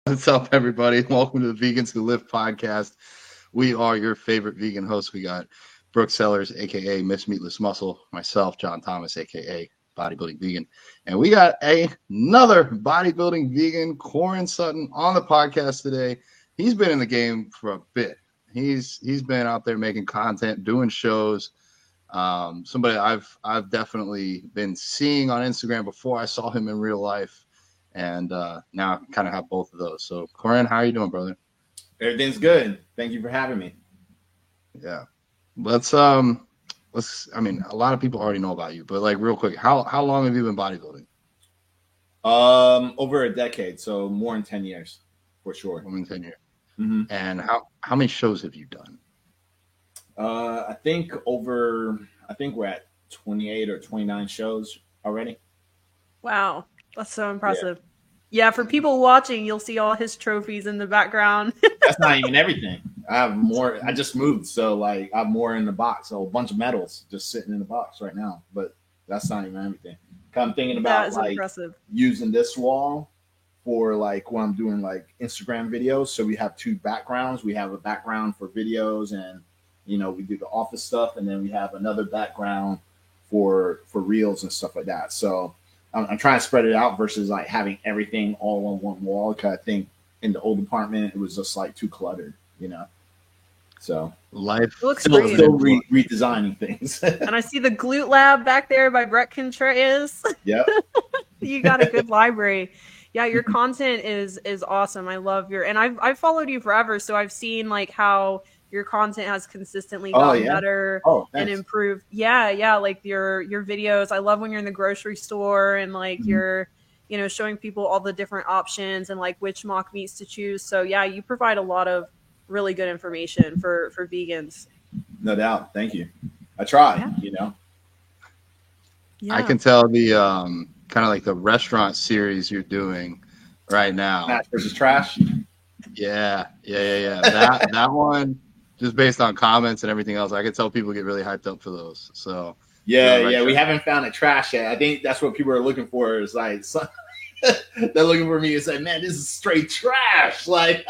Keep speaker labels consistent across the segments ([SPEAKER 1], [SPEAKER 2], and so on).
[SPEAKER 1] What's up, everybody? Welcome to the Vegans Who Live podcast. We are your favorite vegan hosts. We got Brooke Sellers, aka Miss Meatless Muscle, myself, John Thomas, aka Bodybuilding Vegan, and we got another bodybuilding vegan, Corin Sutton, on the podcast today. He's been in the game for a bit. He's been out there making content, doing shows. Somebody I've definitely been seeing on Instagram before I saw him in real life. And now I kind of have both of those. So, Corin, how are you doing, brother?
[SPEAKER 2] Everything's good. Thank you for having me.
[SPEAKER 1] Yeah. Let's I mean, a lot of people already know about you, but like real quick, how long have you been bodybuilding?
[SPEAKER 2] Over a decade, so more than 10 years for sure.
[SPEAKER 1] More than 10 years.
[SPEAKER 2] Mm-hmm.
[SPEAKER 1] And how many shows have you done?
[SPEAKER 2] I think we're at 28 or 29 shows already.
[SPEAKER 3] Wow. That's so impressive. Yeah, for people watching, you'll see all his trophies in the background.
[SPEAKER 2] That's not even everything. I have more. I just moved, so like I have more in the box. So a bunch of medals just sitting in the box right now. But that's not even everything. I'm thinking about like
[SPEAKER 3] impressive.
[SPEAKER 2] Using this wall for like when I'm doing like Instagram videos. So we have two backgrounds. We have a background for videos, and we do the office stuff, and then we have another background for reels and stuff like that. So I'm trying to spread it out versus like having everything all on one wall, because I think in the old apartment it was just like too cluttered, So
[SPEAKER 1] life
[SPEAKER 3] looks
[SPEAKER 2] still
[SPEAKER 3] great.
[SPEAKER 2] redesigning things.
[SPEAKER 3] And I see the Glute Lab back there by Brett Contreras.
[SPEAKER 2] Yep.
[SPEAKER 3] You got a good library. Yeah, your content is awesome. I love and I've followed you forever, so I've seen like how your content has consistently gotten better and improved. Yeah, like your videos. I love when you're in the grocery store and like you're showing people all the different options and like which mock meats to choose. So yeah, you provide a lot of really good information for vegans.
[SPEAKER 2] No doubt. Thank you. I try.
[SPEAKER 3] Yeah.
[SPEAKER 1] I can tell the kind of like the restaurant series you're doing right now.
[SPEAKER 2] Smash versus Trash.
[SPEAKER 1] Yeah. That one, just based on comments and everything else, I could tell people get really hyped up for those. So
[SPEAKER 2] yeah, we haven't found a trash yet. I think that's what people are looking for. Is like they're looking for me to say, "Man, this is straight trash." Like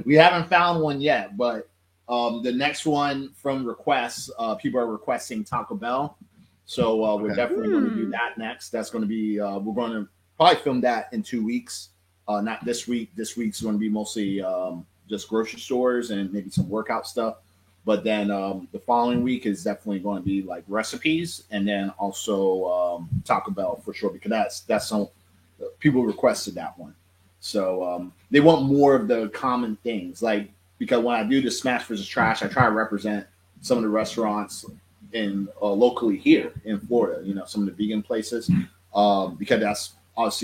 [SPEAKER 2] we haven't found one yet, but the next one from requests, people are requesting Taco Bell. So we're definitely going to do that next. That's going to be we're going to probably film that in 2 weeks. Not this week. This week's going to be mostly just grocery stores and maybe some workout stuff. But then the following week is definitely going to be like recipes, and then also Taco Bell for sure, because that's some people requested that one. So they want more of the common things, like because when I do the Smash versus Trash, I try to represent some of the restaurants in locally here in Florida. Some of the vegan places, because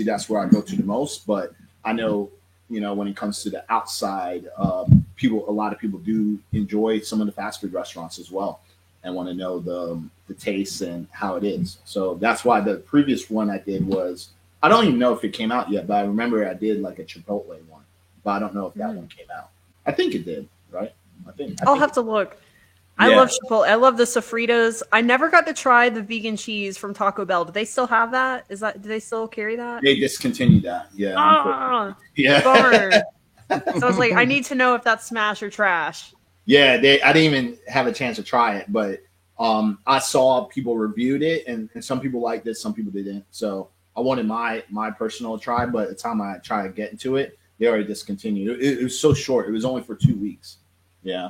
[SPEAKER 2] that's where I go to the most. But I know, when it comes to the outside, a lot of people do enjoy some of the fast food restaurants as well, and want to know the taste and how it is. So that's why the previous one I did was, I don't even know if it came out yet, but I remember I did like a Chipotle one, but I don't know if that one came out. I think it did, right?
[SPEAKER 3] I'll have to look. I love Chipotle. I love the sofritas. I never got to try the vegan cheese from Taco Bell. Do they still have that? Do they still carry that?
[SPEAKER 2] They discontinued that. Yeah.
[SPEAKER 3] Yeah. Bummer. So I was like, I need to know if that's smash or trash.
[SPEAKER 2] Yeah, I didn't even have a chance to try it, but I saw people reviewed it, and some people liked it, some people didn't. So I wanted my personal try, but the time I tried to get into it, they already discontinued. It was so short. It was only for 2 weeks. Yeah.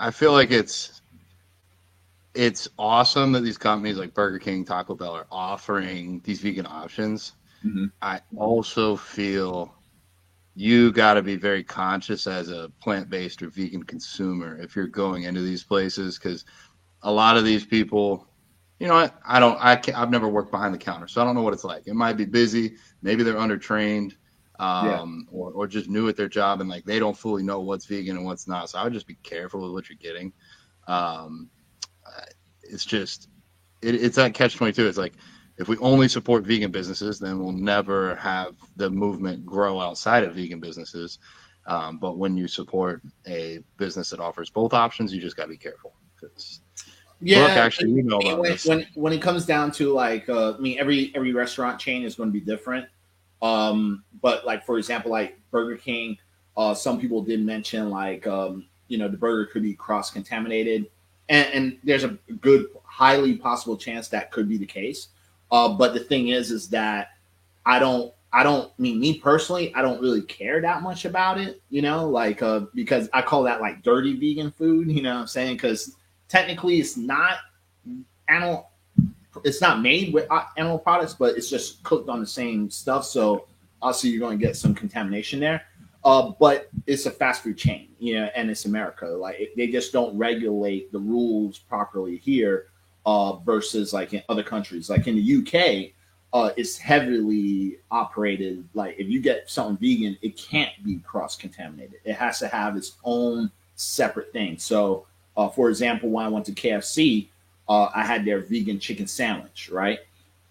[SPEAKER 1] I feel like it's awesome that these companies like Burger King, Taco Bell are offering these vegan options.
[SPEAKER 2] Mm-hmm.
[SPEAKER 1] I also feel you got to be very conscious as a plant-based or vegan consumer if you're going into these places, because a lot of these people, I've never worked behind the counter, so I don't know what it's like. It might be busy, maybe they're undertrained, or just new at their job, and like they don't fully know what's vegan and what's not. So I would just be careful with what you're getting. It's just it's that catch-22. It's like, if we only support vegan businesses, then we'll never have the movement grow outside of vegan businesses. But when you support a business that offers both options, you just got to be careful.
[SPEAKER 2] Yeah,
[SPEAKER 1] Brooke, actually, you know about this.
[SPEAKER 2] When it comes down to like, every restaurant chain is going to be different. But like, for example, like Burger King, some people did mention like, the burger could be cross-contaminated, and there's a good, highly possible chance that could be the case. But the thing is that I don't me personally, I don't really care that much about it, like, because I call that like dirty vegan food, you know what I'm saying? Because technically it's not made with animal products, but it's just cooked on the same stuff. So also you're going to get some contamination there. But it's a fast food chain, and it's America. Like they just don't regulate the rules properly here, versus like in other countries. Like in the UK, it's heavily operated. Like if you get something vegan, it can't be cross-contaminated. It has to have its own separate thing. So, for example, when I went to KFC, I had their vegan chicken sandwich, right?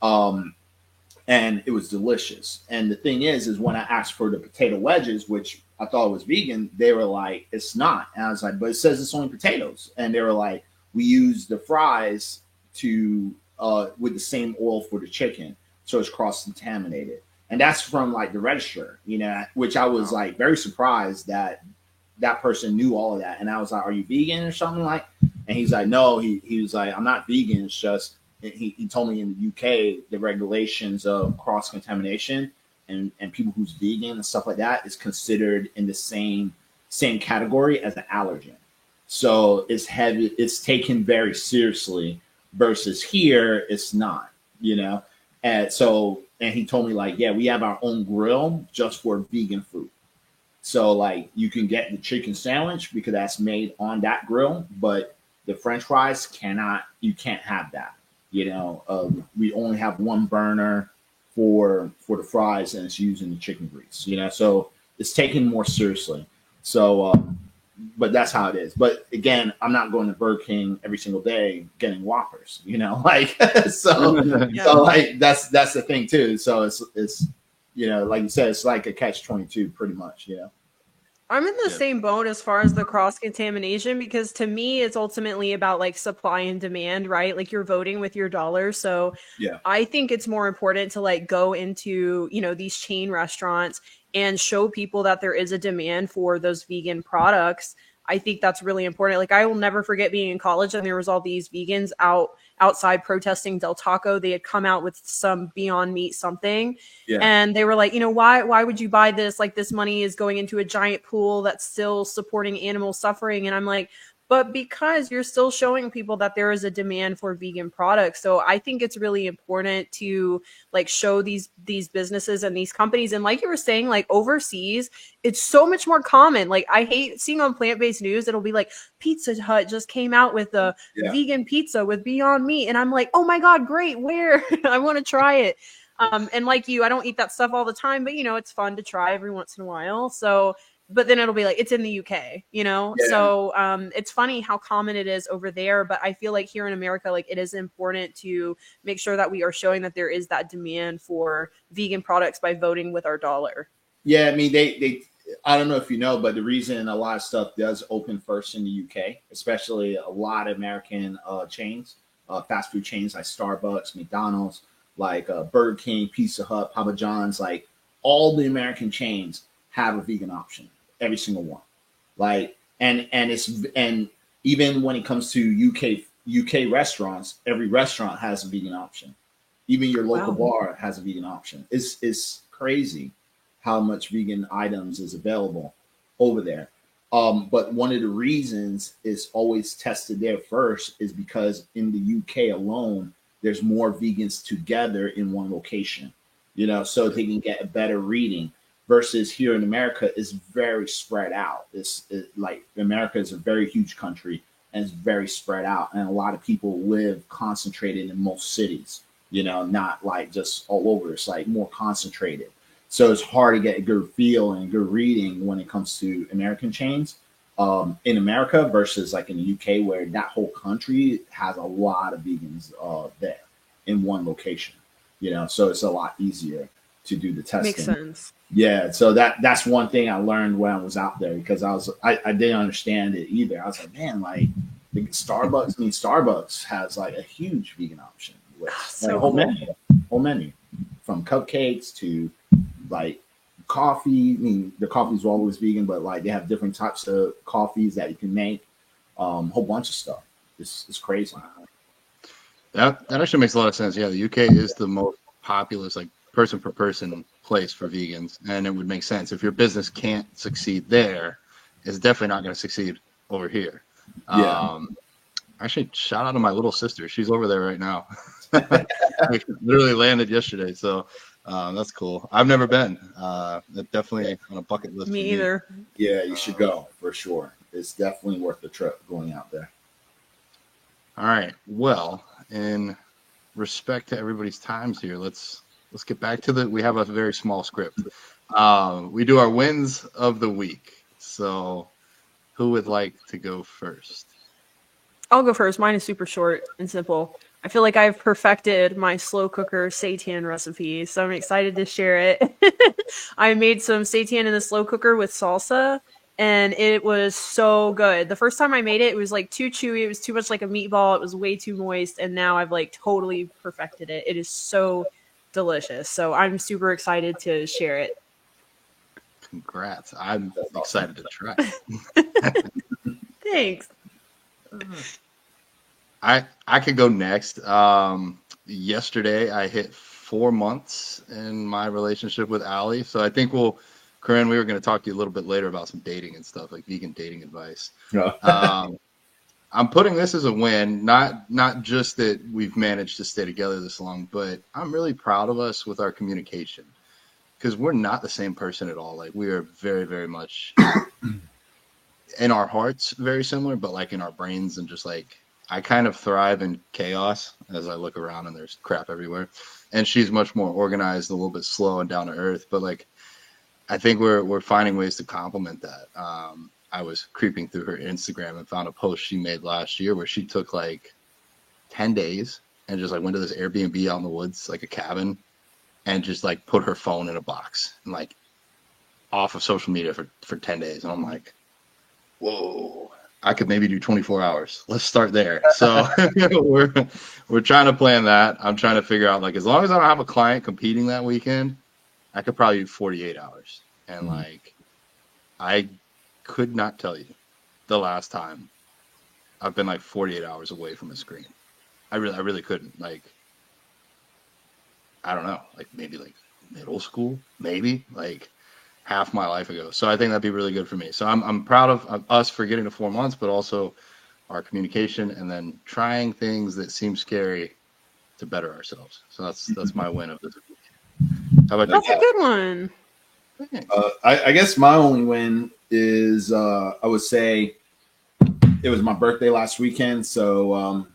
[SPEAKER 2] And it was delicious. And the thing is when I asked for the potato wedges, which I thought was vegan, they were like, it's not. And I was like, but it says it's only potatoes. And they were like, we use the fries to with the same oil for the chicken, so it's cross-contaminated. And that's from like the register, which I was like very surprised that that person knew all of that. And I was like, are you vegan or something like? And he's like, no, he was like, I'm not vegan. It's just, he told me in the UK, the regulations of cross-contamination and people who's vegan and stuff like that is considered in the same category as an allergen. So it's heavy, it's taken very seriously, versus here, it's not, And he told me like, yeah, we have our own grill just for vegan food. So like you can get the chicken sandwich because that's made on that grill, but the French fries you can't have that. We only have one burner for the fries, and it's using the chicken grease. So it's taken more seriously. So, but that's how it is. But again, I'm not going to Burger King every single day getting Whoppers. Like so like that's the thing too. So it's like you said, it's like a catch-22 pretty much.
[SPEAKER 3] I'm in the same boat as far as the cross-contamination, because to me, it's ultimately about like supply and demand, right? Like you're voting with your dollar. So I think it's more important to like go into, these chain restaurants and show people that there is a demand for those vegan products. I think that's really important. Like I will never forget being in college and there was all these vegans outside protesting Del Taco. They had come out with some Beyond Meat something. And they were like, why would you buy this? Like this money is going into a giant pool that's still supporting animal suffering. And I'm like, but because you're still showing people that there is a demand for vegan products. So I think it's really important to like show these businesses and these companies. And like you were saying, like overseas, it's so much more common. Like I hate seeing on plant-based news, it'll be like Pizza Hut just came out with a vegan pizza with Beyond Meat. And I'm like, oh my God, great. Where? I want to try it. And like you, I don't eat that stuff all the time, but it's fun to try every once in a while. So but then it'll be like, it's in the UK, So it's funny how common it is over there. But I feel like here in America, like it is important to make sure that we are showing that there is that demand for vegan products by voting with our dollar.
[SPEAKER 2] Yeah, I mean, they I don't know if you know, but the reason a lot of stuff does open first in the UK, especially a lot of American chains, fast food chains like Starbucks, McDonald's, like Burger King, Pizza Hut, Papa John's, like all the American chains have a vegan option. Every single one, like, and even when it comes to UK restaurants, every restaurant has a vegan option. Even your local bar has a vegan option. It's crazy how much vegan items is available over there. But one of the reasons it's always tested there first is because in the UK alone, there's more vegans together in one location, so they can get a better reading. Versus here in America is very spread out. Like America is a very huge country and it's very spread out. And a lot of people live concentrated in most cities, not like just all over. It's like more concentrated. So it's hard to get a good feel and good reading when it comes to American chains in America versus like in the UK, where that whole country has a lot of vegans there in one location, so it's a lot easier to do the testing.
[SPEAKER 3] Makes sense.
[SPEAKER 2] Yeah, so that's one thing I learned when I was out there, because I didn't understand it either. I was like, man, like Starbucks has like a huge vegan option with like, whole menu from cupcakes to like coffee. I mean, the coffee's always vegan, but like they have different types of coffees that you can make. Whole bunch of stuff. It's crazy.
[SPEAKER 1] That actually makes a lot of sense. Yeah, the UK is the most populous, like person per person place for vegans, and it would make sense if your business can't succeed there, it's definitely not going to succeed over here.
[SPEAKER 2] Yeah.
[SPEAKER 1] Actually, shout out to my little sister. She's over there right now. We literally landed yesterday, so that's cool. I've never been. That's definitely on a bucket list.
[SPEAKER 3] Me either.
[SPEAKER 2] Yeah, you should go for sure. It's definitely worth the trip going out there.
[SPEAKER 1] All right. Well, in respect to everybody's times here, let's get back to we have a very small script. We do our wins of the week. So who would like to go first?
[SPEAKER 3] I'll go first. Mine is super short and simple. I feel like I've perfected my slow cooker seitan recipe, so I'm excited to share it. I made some seitan in the slow cooker with salsa, and it was so good. The first time I made it, it was like too chewy. It was too much like a meatball. It was way too moist, and now I've like totally perfected it. It is so delicious. So I'm super excited to share it.
[SPEAKER 1] Congrats. I'm excited to try.
[SPEAKER 3] Thanks.
[SPEAKER 1] I could go next. Yesterday I hit 4 months in my relationship with Allie. So I think Corinne, we were going to talk to you a little bit later about some dating and stuff, like vegan dating advice. I'm putting this as a win, not just that we've managed to stay together this long, but I'm really proud of us with our communication, because we're not the same person at all. Like, we are very, very much in our hearts very similar, but like in our brains, and just like, I kind of thrive in chaos as I look around and there's crap everywhere. And she's much more organized, a little bit slow and down to earth. But like, I think we're finding ways to complement that. I was creeping through her Instagram and found a post she made last year where she took like 10 days and just like went to this Airbnb out in the woods, like a cabin, and just like put her phone in a box and like off of social media for 10 days. And I'm like, whoa, I could maybe do 24 hours. Let's start there. So we're trying to plan that. I'm trying to figure out, like, as long as I don't have a client competing that weekend, I could probably do 48 hours. And like, I could not tell you the last time I've been like 48 hours away from a screen. I really couldn't. Like, I don't know, like maybe like middle school, maybe like half my life ago. So I think that'd be really good for me. So I'm proud of us for getting to 4 months, but also our communication, and then trying things that seem scary to better ourselves. So that's my win of this week. How about
[SPEAKER 3] that's a good one.
[SPEAKER 2] I guess my only win is I would say it was my birthday last weekend, so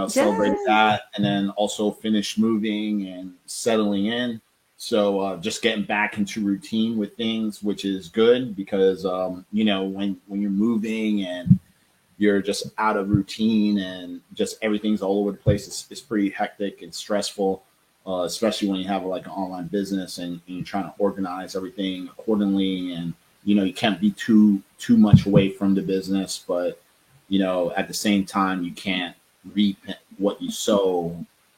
[SPEAKER 2] celebrate that, and then also finished moving and settling in. So just getting back into routine with things, which is good, because when you're moving and you're just out of routine and just everything's all over the place, it's pretty hectic and stressful. Especially when you have like an online business and you're trying to organize everything accordingly, and you can't be too much away from the business, but at the same time you can't reap what you sow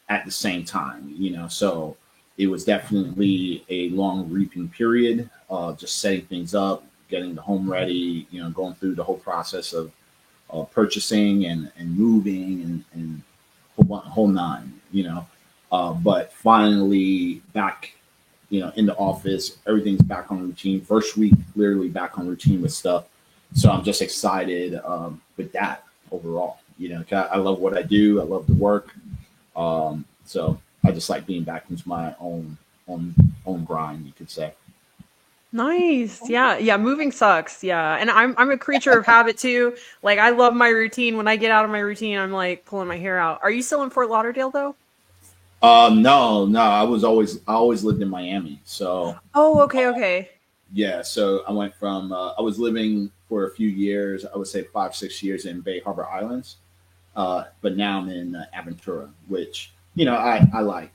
[SPEAKER 2] at the same time. So it was definitely a long reaping period, just setting things up, getting the home ready, going through the whole process of purchasing and moving and whole nine. But finally back, in the office, everything's back on routine. First week, literally back on routine with stuff. So I'm just excited with that overall. I love what I do. I love the work. So I just like being back into my own grind, you could say.
[SPEAKER 3] Nice. Yeah. Moving sucks. Yeah. And I'm a creature of habit too. Like, I love my routine. When I get out of my routine, I'm like pulling my hair out. Are you still in Fort Lauderdale though?
[SPEAKER 2] No. I always lived in Miami. So.
[SPEAKER 3] Oh, okay.
[SPEAKER 2] Yeah. So I went from, I was living for a few years, I would say 5-6 years in Bay Harbor Islands. But now I'm in Aventura, which, I like,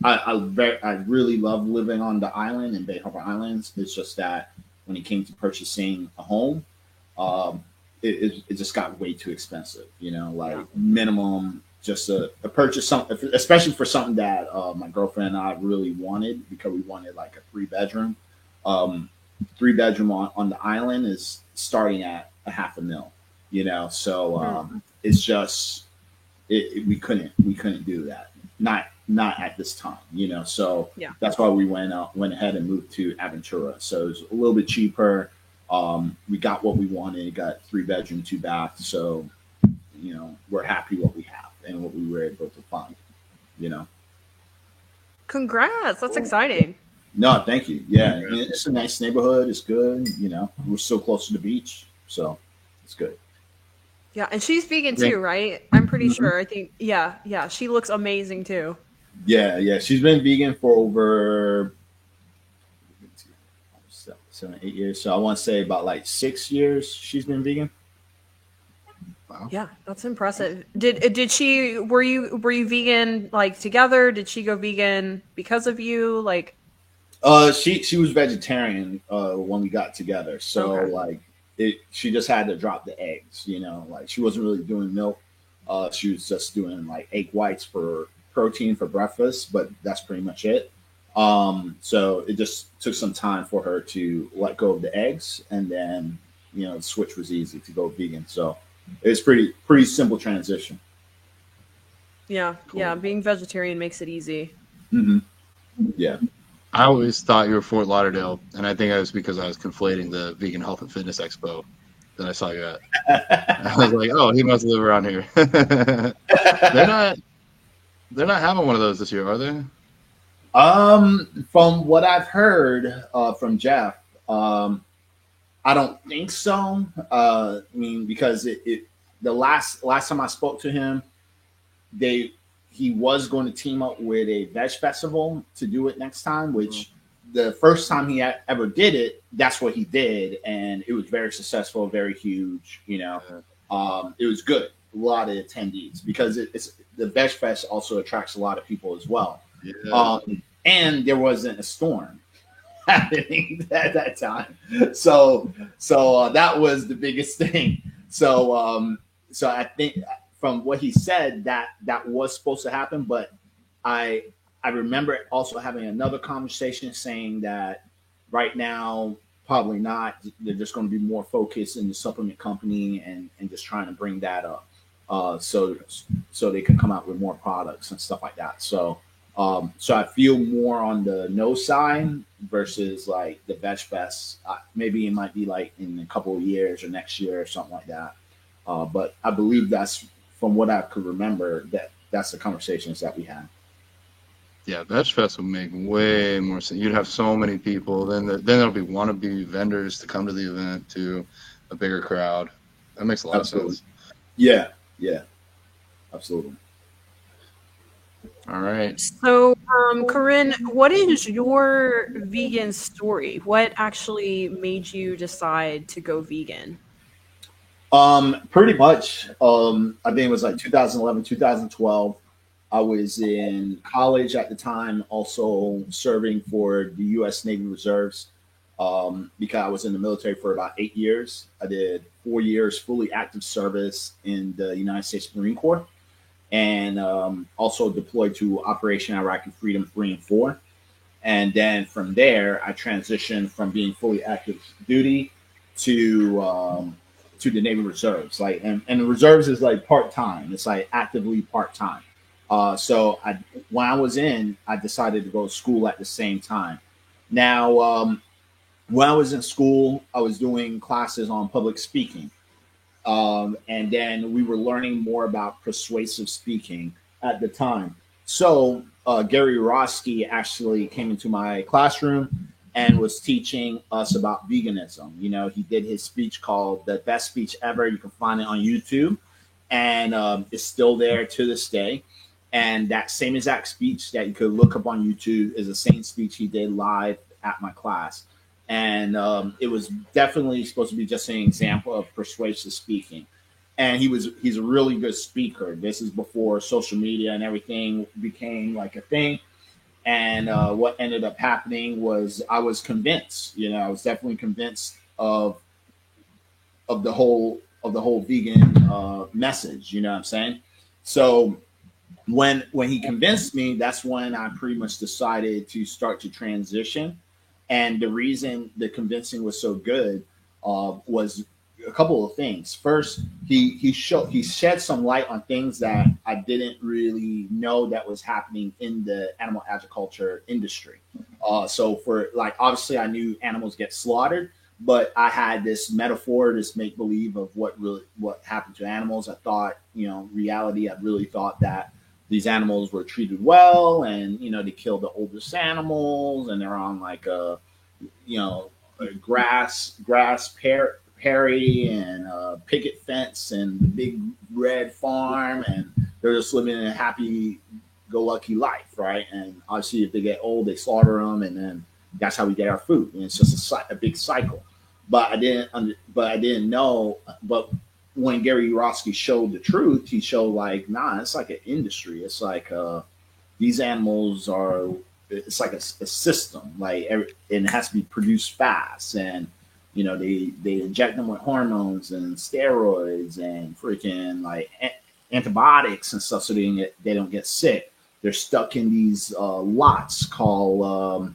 [SPEAKER 2] I really love living on the island in Bay Harbor Islands. It's just that when it came to purchasing a home, it just got way too expensive. Minimum just a purchase, something, especially for something that my girlfriend and I really wanted, because we wanted like a 3-bedroom. 3-bedroom on the island is starting at $500,000, you know. So it's just we couldn't do that, not at this time, you know. So that's why we went ahead and moved to Aventura. So it was a little bit cheaper. We got what we wanted. Got 3-bedroom, 2-bath. So, you know, we're happy what we have and what we were able to find, you know.
[SPEAKER 3] Congrats. That's exciting.
[SPEAKER 2] No, thank you. Yeah, it's a nice neighborhood. It's good. You know, we're so close to the beach, so it's good.
[SPEAKER 3] Yeah, and she's vegan too, right? I'm pretty sure. I think, yeah. She looks amazing too.
[SPEAKER 2] Yeah. She's been vegan for over 7, 8 years. So I want to say about like 6 years she's been vegan.
[SPEAKER 3] Wow. Yeah, that's impressive. Did she? Were you vegan like together? Did she go vegan because of you? Like.
[SPEAKER 2] She was vegetarian when we got together, so like she just had to drop the eggs, you know, like she wasn't really doing milk. She was just doing like egg whites for protein for breakfast, but that's pretty much it. So it just took some time for her to let go of the eggs, and then, you know, the switch was easy to go vegan. So it's pretty simple transition.
[SPEAKER 3] Yeah, cool. Yeah, being vegetarian makes it easy.
[SPEAKER 2] Yeah.
[SPEAKER 1] I always thought you were Fort Lauderdale, and I think it was because I was conflating the Vegan Health and Fitness Expo that I saw you at. I was like, oh, he must live around here. They're not having one of those this year, are they?
[SPEAKER 2] From what I've heard from Jeff, I don't think so. I mean, because the last time I spoke to him, he was going to team up with a veg festival to do it next time, which the first time he ever did it, that's what he did. And it was very successful, very huge, you know. It was good. A lot of attendees, because it's the Veg Fest also attracts a lot of people as well. Yeah. And there wasn't a storm happening at that time. So that was the biggest thing. So I think, from what he said, that was supposed to happen, but I remember also having another conversation saying that right now probably not. They're just going to be more focused in the supplement company and just trying to bring that up, so they can come out with more products and stuff like that. So I feel more on the no side versus like the Veg Fest. Maybe it might be like in a couple of years or next year or something like that. But I believe that's, from what I could remember, that's the conversations that we had.
[SPEAKER 1] Yeah, Veg Fest would make way more sense. You'd have so many people. Then there'll be wannabe vendors to come to the event, to a bigger crowd. That makes a lot of sense.
[SPEAKER 2] Yeah, absolutely.
[SPEAKER 1] All right.
[SPEAKER 3] So, Corinne, what is your vegan story? What actually made you decide to go vegan?
[SPEAKER 2] Pretty much. I think it was like 2011, 2012. I was in college at the time, also serving for the U.S. Navy Reserves, because I was in the military for about 8 years. I did 4 years fully active service in the United States Marine Corps, and also deployed to Operation Iraqi Freedom 3 and 4. And then from there, I transitioned from being fully active duty to the Navy Reserves. Like, and the Reserves is like part-time. It's like actively part-time. So when I was in, I decided to go to school at the same time. Now, when I was in school, I was doing classes on public speaking. And then we were learning more about persuasive speaking at the time. So Gary Yourofsky actually came into my classroom and was teaching us about veganism. You know, he did his speech called The Best Speech Ever. You can find it on YouTube. And it's still there to this day. And that same exact speech that you could look up on YouTube is the same speech he did live at my class. And it was definitely supposed to be just an example of persuasive speaking. And he's a really good speaker. This is before social media and everything became like a thing. And what ended up happening was I was convinced, you know, I was definitely convinced of the whole vegan message, you know what I'm saying? So when he convinced me, that's when I pretty much decided to start to transition. And the reason the convincing was so good was a couple of things. First, he shed some light on things that I didn't really know that was happening in the animal agriculture industry. So for like, obviously I knew animals get slaughtered, but I had this metaphor, this make believe of what happened to animals. I thought, reality, I really thought that these animals were treated well, and they killed the oldest animals, and they're on like a grass prairie and a picket fence and the big red farm, and they're just living in a happy-go-lucky life, right? And obviously, if they get old, they slaughter them, and then that's how we get our food. And it's just a big cycle. But I didn't know. But when Gary Yourofsky showed the truth, he showed like, nah, it's like an industry. It's like these animals are. It's like a system. Like it has to be produced fast, and they inject them with hormones and steroids and freaking like antibiotics and stuff, so they don't get sick. They're stuck in these lots called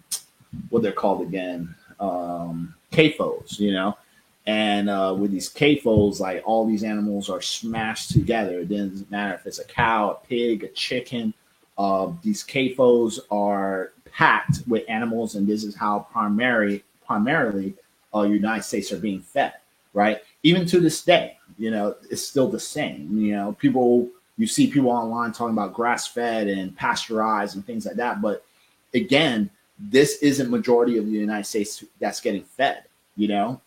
[SPEAKER 2] what they're called again, CAFOs, and with these CAFOs, like all these animals are smashed together. It doesn't matter if it's a cow, a pig, a chicken. These CAFOs are packed with animals, and this is how primarily United States are being fed, right? Even to this day, it's still the same. You see people online talking about grass-fed and pasteurized and things like that, but again, this isn't majority of the United States that's getting fed,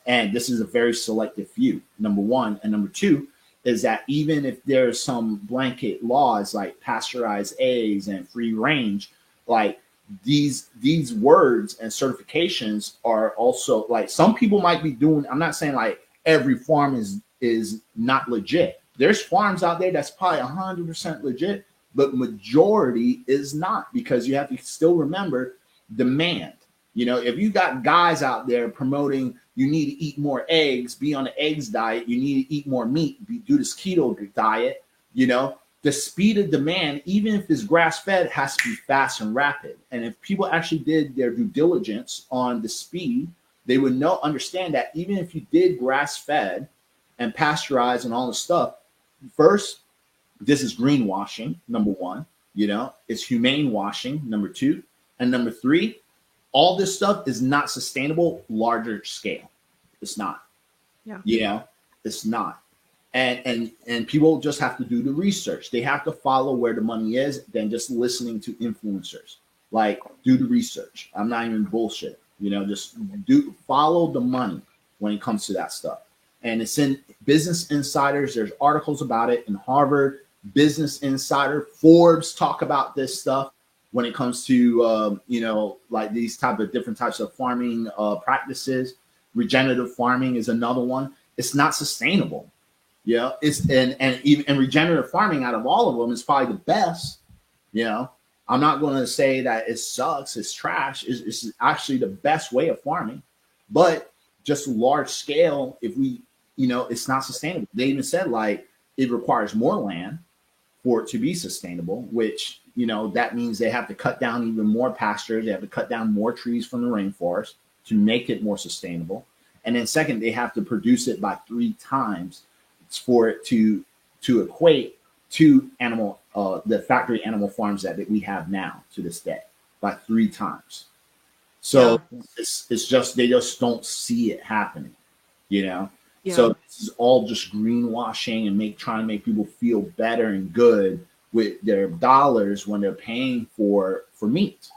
[SPEAKER 2] and this is a very selective few, number one. And number two is that even if there's some blanket laws like pasteurized eggs and free range, like these words and certifications are also like, some people might be doing, I'm not saying like every farm is not legit. There's farms out there that's probably 100% legit, but majority is not, because you have to still remember demand. If you got guys out there promoting you need to eat more eggs, be on the eggs diet, you need to eat more meat, do this keto diet, the speed of demand, even if it's grass-fed, has to be fast and rapid. And if people actually did their due diligence on the speed, they would understand that even if you did grass-fed and pasteurized and all this stuff, first, this is greenwashing, number one. It's humane washing, number two. And number three, all this stuff is not sustainable larger scale. It's not. Yeah. It's not. And people just have to do the research. They have to follow where the money is than just listening to influencers. Like, do the research. I'm not even bullshit. Just follow the money when it comes to that stuff. And it's in Business Insiders. There's articles about it in Harvard, Business Insider, Forbes talk about this stuff when it comes to, like these different types of farming practices. Regenerative farming is another one. It's not sustainable. And regenerative farming, out of all of them, is probably the best. I'm not going to say that it sucks, it's trash. It's actually the best way of farming, but just large scale, if we, it's not sustainable. They even said like it requires more land for it to be sustainable, which, that means they have to cut down even more pastures. They have to cut down more trees from the rainforest to make it more sustainable. And then second, they have to produce it by 3 times for it to equate to the factory animal farms that we have now to this day, by 3 times. So it's just, they just don't see it happening, So this is all just greenwashing and trying to make people feel better and good with their dollars when they're paying for meat,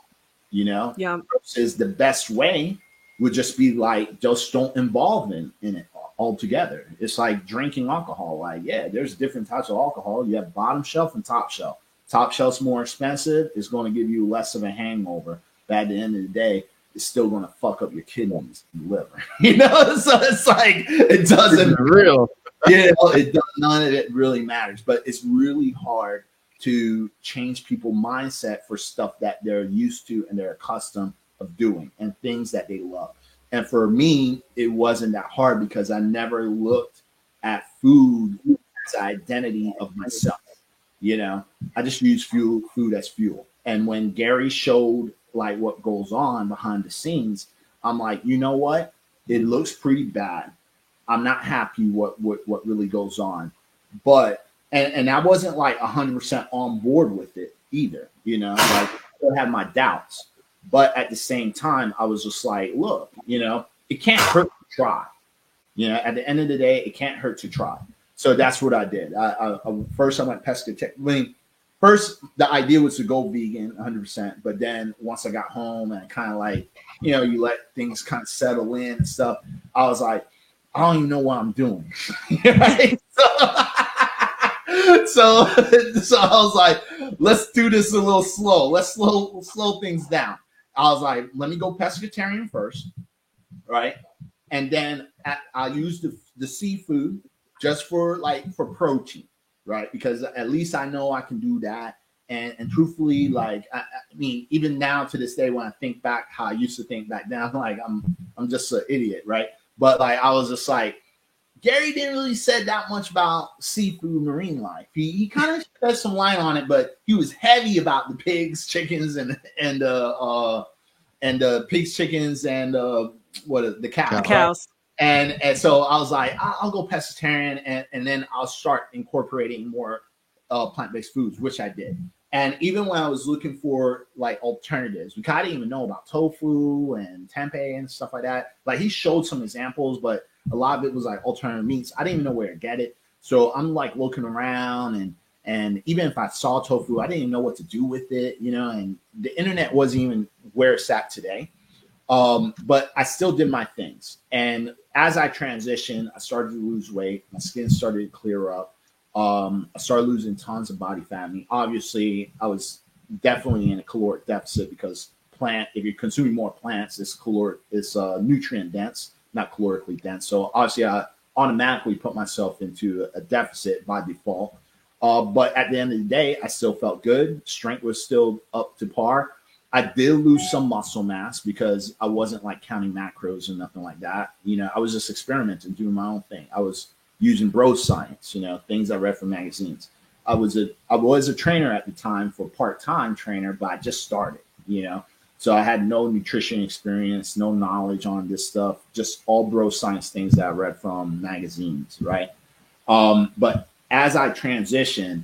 [SPEAKER 2] Versus the best way would just be like, just don't involve in it altogether. It's like drinking alcohol. Like, there's different types of alcohol. You have bottom shelf and top shelf. Top shelf's more expensive. It's going to give you less of a hangover. But at the end of the day, it's still going to fuck up your kidneys and liver. So it's like, it doesn't
[SPEAKER 1] real.
[SPEAKER 2] It does, none of it really matters. But it's really hard to change people's mindset for stuff that they're used to and they're accustomed of doing and things that they love. And for me, it wasn't that hard because I never looked at food as an identity of myself. You know, I just use food as fuel. And when Gary showed like what goes on behind the scenes, I'm like, you know what? It looks pretty bad. I'm not happy what really goes on. But and I wasn't like 100% on board with it either. You know, like I still have my doubts. But at the same time, I was just like, look, you know, it can't hurt to try. You know, at the end of the day, it can't hurt to try. So that's what I did. First, I went pescatarian. First, the idea was to go vegan 100%. But then once I got home and kind of like, you know, you let things kind of settle in and stuff, I was like, I don't even know what I'm doing. Right? So I was like, let's do this a little slow. Let's slow things down. I was like, let me go pescatarian first, right? And then I use the seafood just for protein, right? Because at least I know I can do that. And truthfully, like I mean, even now to this day, when I think back how I used to think back then, I'm like, I'm just an idiot, right? But like I was just like, Gary didn't really said that much about seafood, marine life. He kind of shed some light on it, but he was heavy about the pigs, chickens, and pigs, chickens, and the cows.
[SPEAKER 3] The cows.
[SPEAKER 2] Right? And so I was like, I'll go pescatarian, and then I'll start incorporating more plant-based foods, which I did. And even when I was looking for like alternatives, because I didn't even know about tofu and tempeh and stuff like that. Like he showed some examples, but a lot of it was like alternative meats. I didn't even know where to get it. So I'm like looking around, and even if I saw tofu, I didn't even know what to do with it, you know, and the internet wasn't even where it's at today. But I still did my things. And as I transitioned, I started to lose weight. My skin started to clear up. I started losing tons of body fat. I mean, obviously, I was definitely in a caloric deficit because if you're consuming more plants, it's nutrient dense, not calorically dense. So obviously, I automatically put myself into a deficit by default. But at the end of the day, I still felt good. Strength was still up to par. I did lose some muscle mass because I wasn't like counting macros or nothing like that. You know, I was just experimenting, doing my own thing. I was using bro science, you know, things I read from magazines. I was a trainer at the time, for part-time trainer, but I just started, you know. So I had no nutrition experience, no knowledge on this stuff, just all bro science things that I read from magazines, right? But as I transitioned,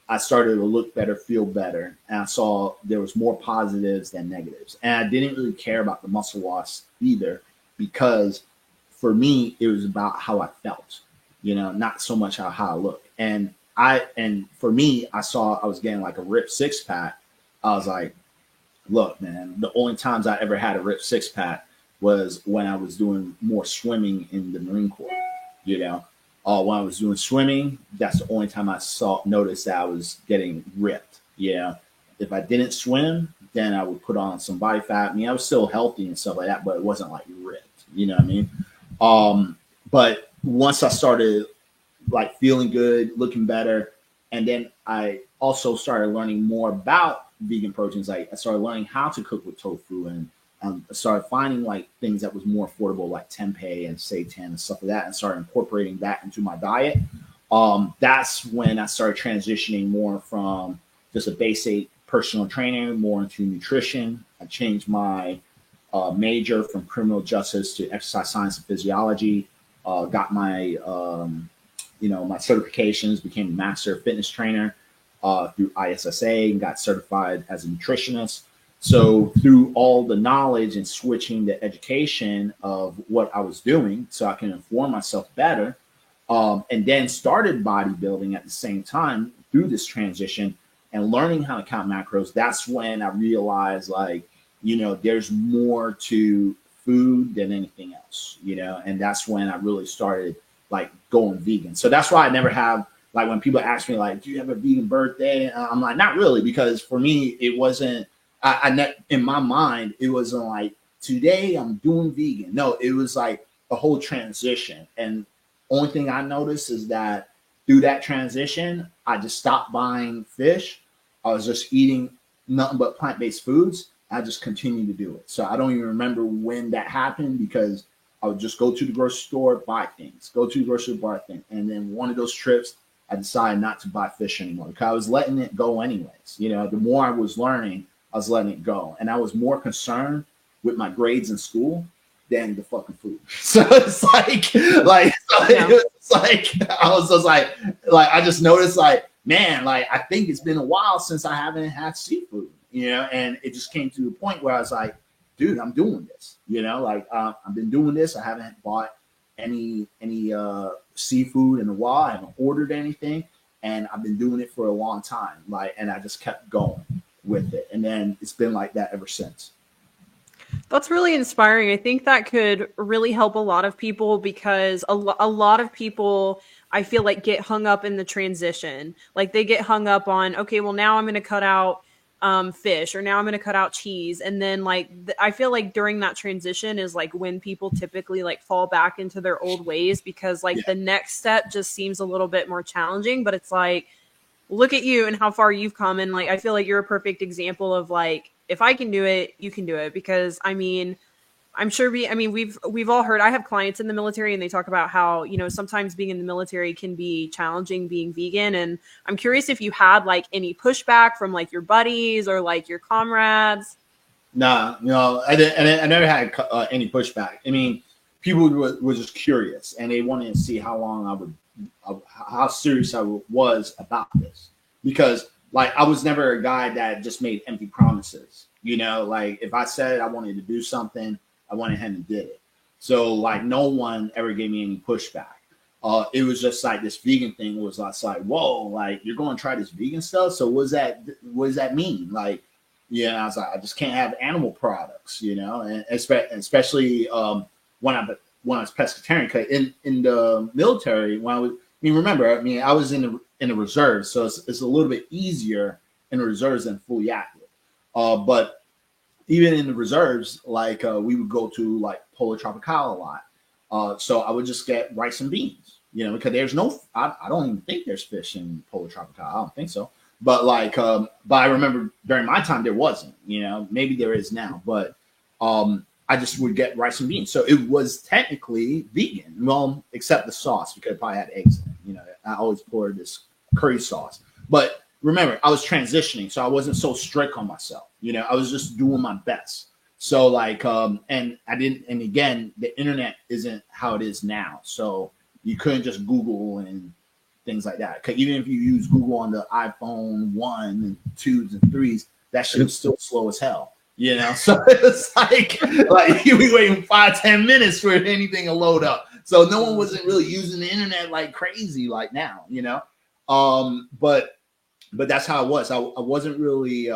[SPEAKER 2] I started to look better, feel better, and I saw there was more positives than negatives. And I didn't really care about the muscle loss either, because for me, it was about how I felt, you know, not so much how I look. And for me, I saw I was getting like a ripped six pack. I was like, look, man, the only times I ever had a ripped six pack was when I was doing more swimming in the Marine Corps, you know. When I was doing swimming, that's the only time I noticed that I was getting ripped. Yeah. If I didn't swim, then I would put on some body fat. I mean, I was still healthy and stuff like that, but it wasn't like ripped. You know what I mean? But once I started like feeling good, looking better, and then I also started learning more about vegan proteins. Like I started learning how to cook with tofu, and I started finding like things that was more affordable, like tempeh and seitan and stuff like that, and started incorporating that into my diet. That's when I started transitioning more from just a basic personal trainer more into nutrition. I changed my major from criminal justice to exercise science and physiology. Got my my certifications, became a master fitness trainer through ISSA, and got certified as a nutritionist. So through all the knowledge and switching the education of what I was doing so I can inform myself better, and then started bodybuilding at the same time through this transition and learning how to count macros, that's when I realized, like, you know, there's more to food than anything else, you know, and that's when I really started like going vegan. So that's why I never have, like, when people ask me, like, do you have a vegan birthday? I'm like, not really, because for me, it wasn't, in my mind, it wasn't like, today I'm doing vegan. No, it was like a whole transition. And only thing I noticed is that through that transition, I just stopped buying fish. I was just eating nothing but plant-based foods. I just continued to do it. So I don't even remember when that happened, because I would just go to the grocery store, buy things, go to the grocery store, buy things. And then one of those trips, I decided not to buy fish anymore because I was letting it go anyways. You know, the more I was learning, I was letting it go. And I was more concerned with my grades in school than the fucking food. So it's like it's like I was just like I just noticed like, man, like I think it's been a while since I haven't had seafood, you know, and it just came to a point where I was like, dude, I'm doing this, you know, like I've been doing this. I haven't bought any seafood in a while. I haven't ordered anything, and I've been doing it for a long time. Like, and I just kept going with it, and then it's been like that ever since.
[SPEAKER 3] That's really inspiring. I think that could really help a lot of people because a lot of people, I feel like, get hung up in the transition. Like they get hung up on, okay, well now I'm going to cut out fish, or now I'm going to cut out cheese. And then like, I feel like during that transition is like when people typically like fall back into their old ways because like the next step just seems a little bit more challenging, but it's like, look at you and how far you've come. And like, I feel like you're a perfect example of like, if I can do it, you can do it. Because I mean, I'm sure we've all heard, I have clients in the military and they talk about how, you know, sometimes being in the military can be challenging being vegan. And I'm curious if you had like any pushback from like your buddies or like your comrades.
[SPEAKER 2] Nah, no, I never had any pushback. I mean, people were just curious and they wanted to see how serious I was about this, because like I was never a guy that just made empty promises, you know, like if I said I wanted to do something, I went ahead and did it. So like no one ever gave me any pushback. It was just like this vegan thing was like, whoa, like you're going to try this vegan stuff. So what does that mean? Like, yeah, I was like, I just can't have animal products, you know, and especially when I was pescatarian. Cause in the military, when I was in the reserves, so it's a little bit easier in the reserves than fully active. But even in the reserves, like we would go to like Pollo Tropical a lot. So I would just get rice and beans, you know, because there's I don't even think there's fish in Pollo Tropical. I don't think so. But like, but I remember during my time there wasn't, you know, maybe there is now, but I just would get rice and beans. So it was technically vegan, well, except the sauce, because it probably had eggs in it. You know, I always poured this curry sauce. But remember, I was transitioning, so I wasn't so strict on myself. You know, I was just doing my best. So like, and again, the internet isn't how it is now. So you couldn't just Google and things like that. Because even if you use Google on the iPhone 1 and 2s and 3s, that shit was still slow as hell. You know, so it's like you be waiting 5-10 minutes for anything to load up. So no one wasn't really using the internet like crazy like now, you know. But that's how it was. I wasn't really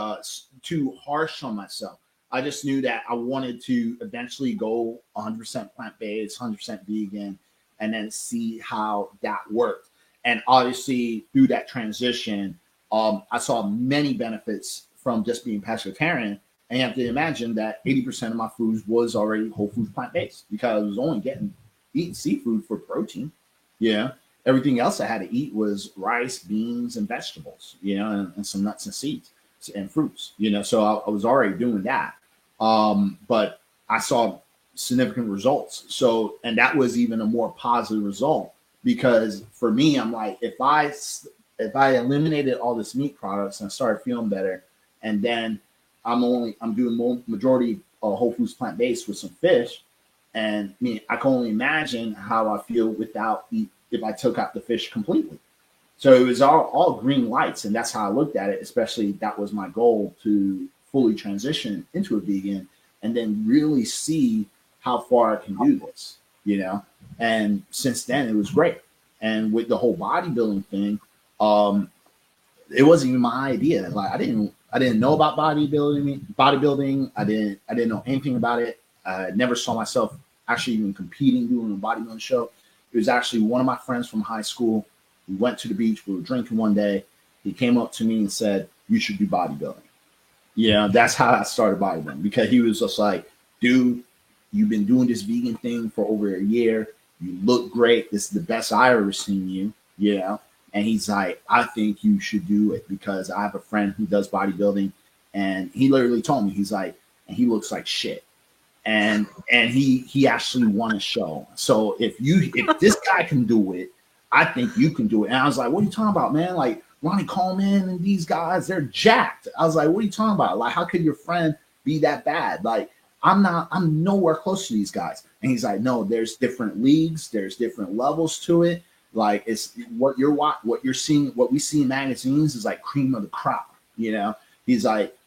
[SPEAKER 2] too harsh on myself. I just knew that I wanted to eventually go 100% plant-based, 100% vegan, and then see how that worked. And obviously through that transition, I saw many benefits from just being pescatarian. And you have to imagine that 80% of my foods was already whole foods plant-based, because I was only eating seafood for protein. Yeah. Everything else I had to eat was rice, beans, and vegetables, you know, and some nuts and seeds and fruits, you know. So I was already doing that. But I saw significant results. So, and that was even a more positive result, because for me, I'm like, if I eliminated all this meat products and I started feeling better, and then I'm doing majority whole foods plant-based with some fish, and I can only imagine how I feel if I took out the fish completely. So it was all green lights, and that's how I looked at it. Especially that was my goal, to fully transition into a vegan and then really see how far I can do this, you know. And since then, it was great. And with the whole bodybuilding thing, it wasn't even my idea. Like I didn't know about bodybuilding. I didn't know anything about it. I never saw myself actually even competing, doing a bodybuilding show. It was actually one of my friends from high school. We went to the beach. We were drinking one day. He came up to me and said, "You should do bodybuilding." Yeah, that's how I started bodybuilding, because he was just like, "Dude, you've been doing this vegan thing for over a year. You look great. This is the best I ever seen you." You know. And he's like, "I think you should do it, because I have a friend who does bodybuilding." And he literally told me, he's like, "And he looks like shit." And he actually won a show. So if this guy can do it, I think you can do it. And I was like, what are you talking about, man? Like Ronnie Coleman and these guys, they're jacked. I was like, what are you talking about? Like, how could your friend be that bad? Like, I'm nowhere close to these guys. And he's like, no, there's different leagues, there's different levels to it. Like, it's what you're seeing, what we see in magazines is like cream of the crop, you know. He's like,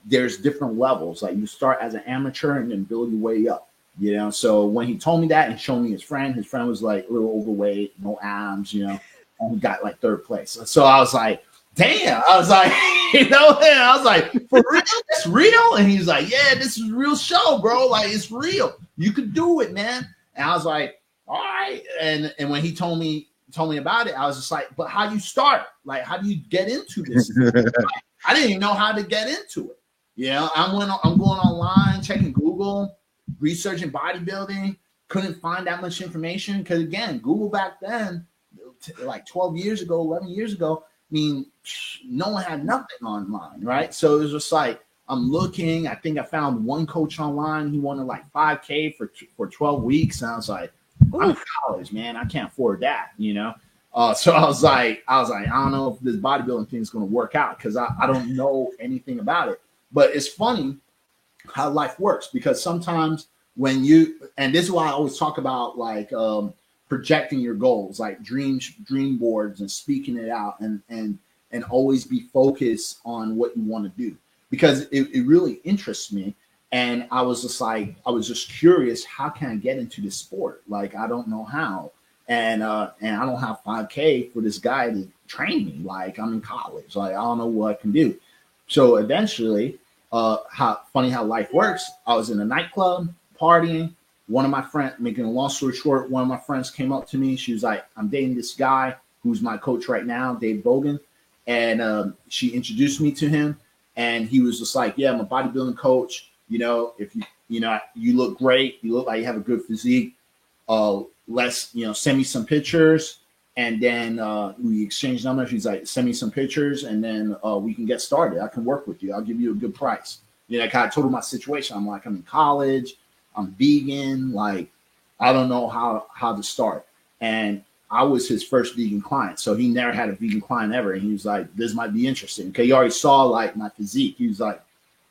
[SPEAKER 2] there's different levels. Like, you start as an amateur and then build your way up, you know. So when he told me that and showed me his friend was like a little overweight, no abs, you know, and he got like third place. So I was like, damn. I was like, you know, and I was like, for real? It's real? And he's like, yeah, this is a real show, bro. Like, it's real. You could do it, man. And I was like, all right. And when he told me about it, I was just like, but how do you start? Like, how do you get into this? I didn't even know how to get into it. You know, I'm going online, checking Google, researching bodybuilding. Couldn't find that much information because, again, Google back then, like 12 years ago, 11 years ago, I mean, no one had nothing online, right? So it was just like, I'm looking. I think I found one coach online. He wanted like 5K for 12 weeks. And I was like, I'm in college, man. I can't afford that, you know? So I was like, I don't know if this bodybuilding thing is going to work out because I don't know anything about it. But it's funny how life works because sometimes when and this is why I always talk about like projecting your goals, like dream boards and speaking it out and always be focused on what you want to do because it really interests me. And I was just curious, how can I get into this sport? Like, I don't know how. And I don't have 5K for this guy to train me. Like, I'm in college. Like, I don't know what I can do. So eventually, how life works. I was in a nightclub partying. One of my friends, making a long story short, one of my friends came up to me. She was like, I'm dating this guy who's my coach right now, Dave Bogan. And she introduced me to him. And he was just like, yeah, I'm a bodybuilding coach. You know, if you look great, you look like you have a good physique. Send me some pictures. And then we exchanged numbers. He's like, send me some pictures and then we can get started. I can work with you. I'll give you a good price. You know, I kind of told him my situation. I'm like, I'm in college. I'm vegan. Like, I don't know how to start. And I was his first vegan client. So he never had a vegan client ever. And he was like, this might be interesting. Okay, he already saw like my physique. He was like,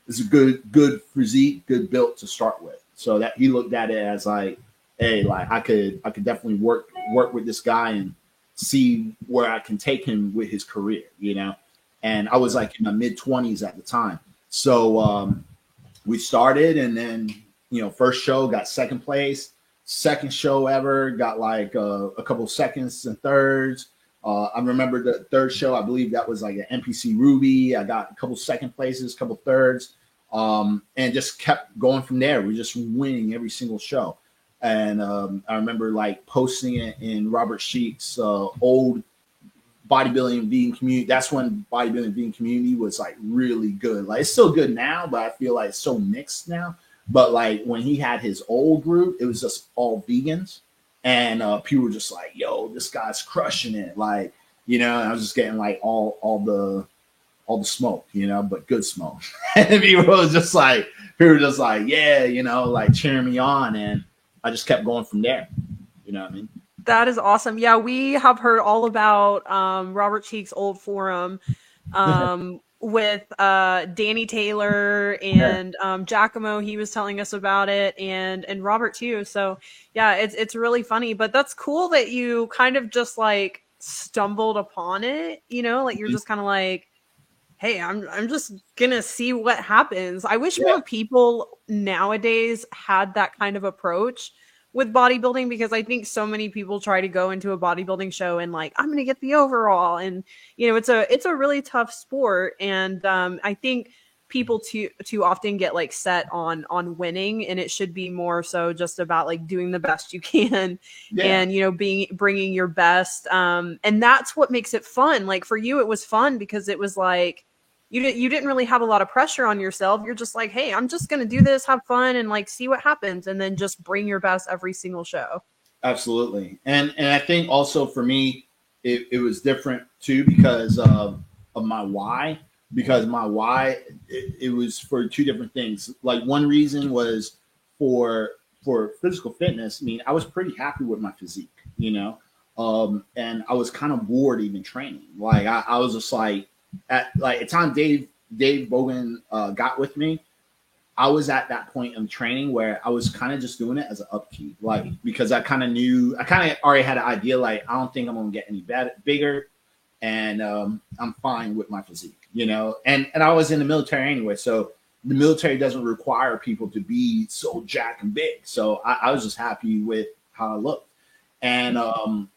[SPEAKER 2] it's a good physique, good built to start with. So that he looked at it as like, hey, like I could definitely work with this guy and see where I can take him with his career, you know. And I was like in my mid-20s at the time. So we started, and then, you know, first show got second place. Second show ever got like a couple seconds and thirds. I remember the third show, I believe that was like an NPC Ruby. I got a couple second places, couple thirds, and just kept going from there. We're just winning every single show. And I remember like posting it in Robert Sheik's old bodybuilding vegan community. That's when bodybuilding vegan community was like really good. Like, it's still good now, but I feel like it's so mixed now. But like when he had his old group, it was just all vegans. And people were just like, yo, this guy's crushing it. Like, you know, and I was just getting like all the smoke, you know, but good smoke. And people were just like, yeah, you know, like cheering me on. And I just kept going from there. You know what I mean?
[SPEAKER 3] That is awesome. Yeah, we have heard all about Robert Cheek's old forum with Danny Taylor and Giacomo. He was telling us about it, and Robert too. So yeah, it's really funny. But that's cool that you kind of just like stumbled upon it. You know, like you're just kind of like, hey, I'm just gonna see what happens. I wish more people nowadays had that kind of approach with bodybuilding, because I think so many people try to go into a bodybuilding show and like, I'm going to get the overall. And, you know, it's a really tough sport. And I think people too often get like set on winning, and it should be more so just about like doing the best you can and, you know, bringing your best. And that's what makes it fun. Like for you, it was fun because it was like, you didn't really have a lot of pressure on yourself. You're just like, hey, I'm just going to do this, have fun, and like see what happens, and then just bring your best every single show.
[SPEAKER 2] Absolutely. And I think also for me, it was different too because of my why. Because my why, it was for two different things. Like one reason was for physical fitness. I mean, I was pretty happy with my physique, you know. And I was kind of bored even training. Like I was just like at the time Dave Bogan got with me, I was at that point in training where I was kind of just doing it as an upkeep, like because I kind of already had an idea, like I don't think I'm gonna get any bigger, and I'm fine with my physique, you know. And I was in the military anyway, so the military doesn't require people to be so jack and big. So I was just happy with how I looked. And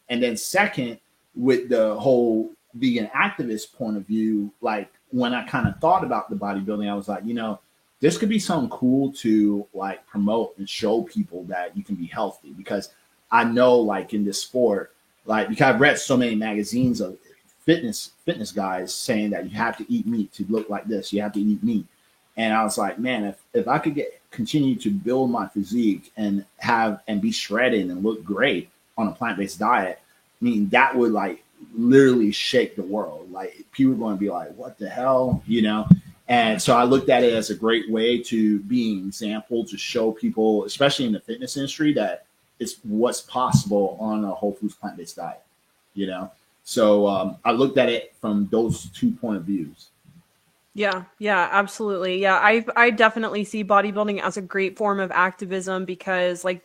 [SPEAKER 2] then second, with the whole vegan activist point of view, like when I kind of thought about the bodybuilding, I was like, you know, this could be something cool to like promote and show people that you can be healthy, because I know like in this sport, like because I've read so many magazines of fitness guys saying that you have to eat meat to look like this, you have to eat meat. And I was like, man, if I could continue to build my physique and be shredded and look great on a plant-based diet, I mean, that would like literally shake the world. Like people are going to be like, what the hell, you know? And so I looked at it as a great way to be an example, to show people, especially in the fitness industry, that it's what's possible on a whole foods plant-based diet, you know? So I looked at it from those 2 point of views.
[SPEAKER 3] Yeah, absolutely. Yeah, I definitely see bodybuilding as a great form of activism, because like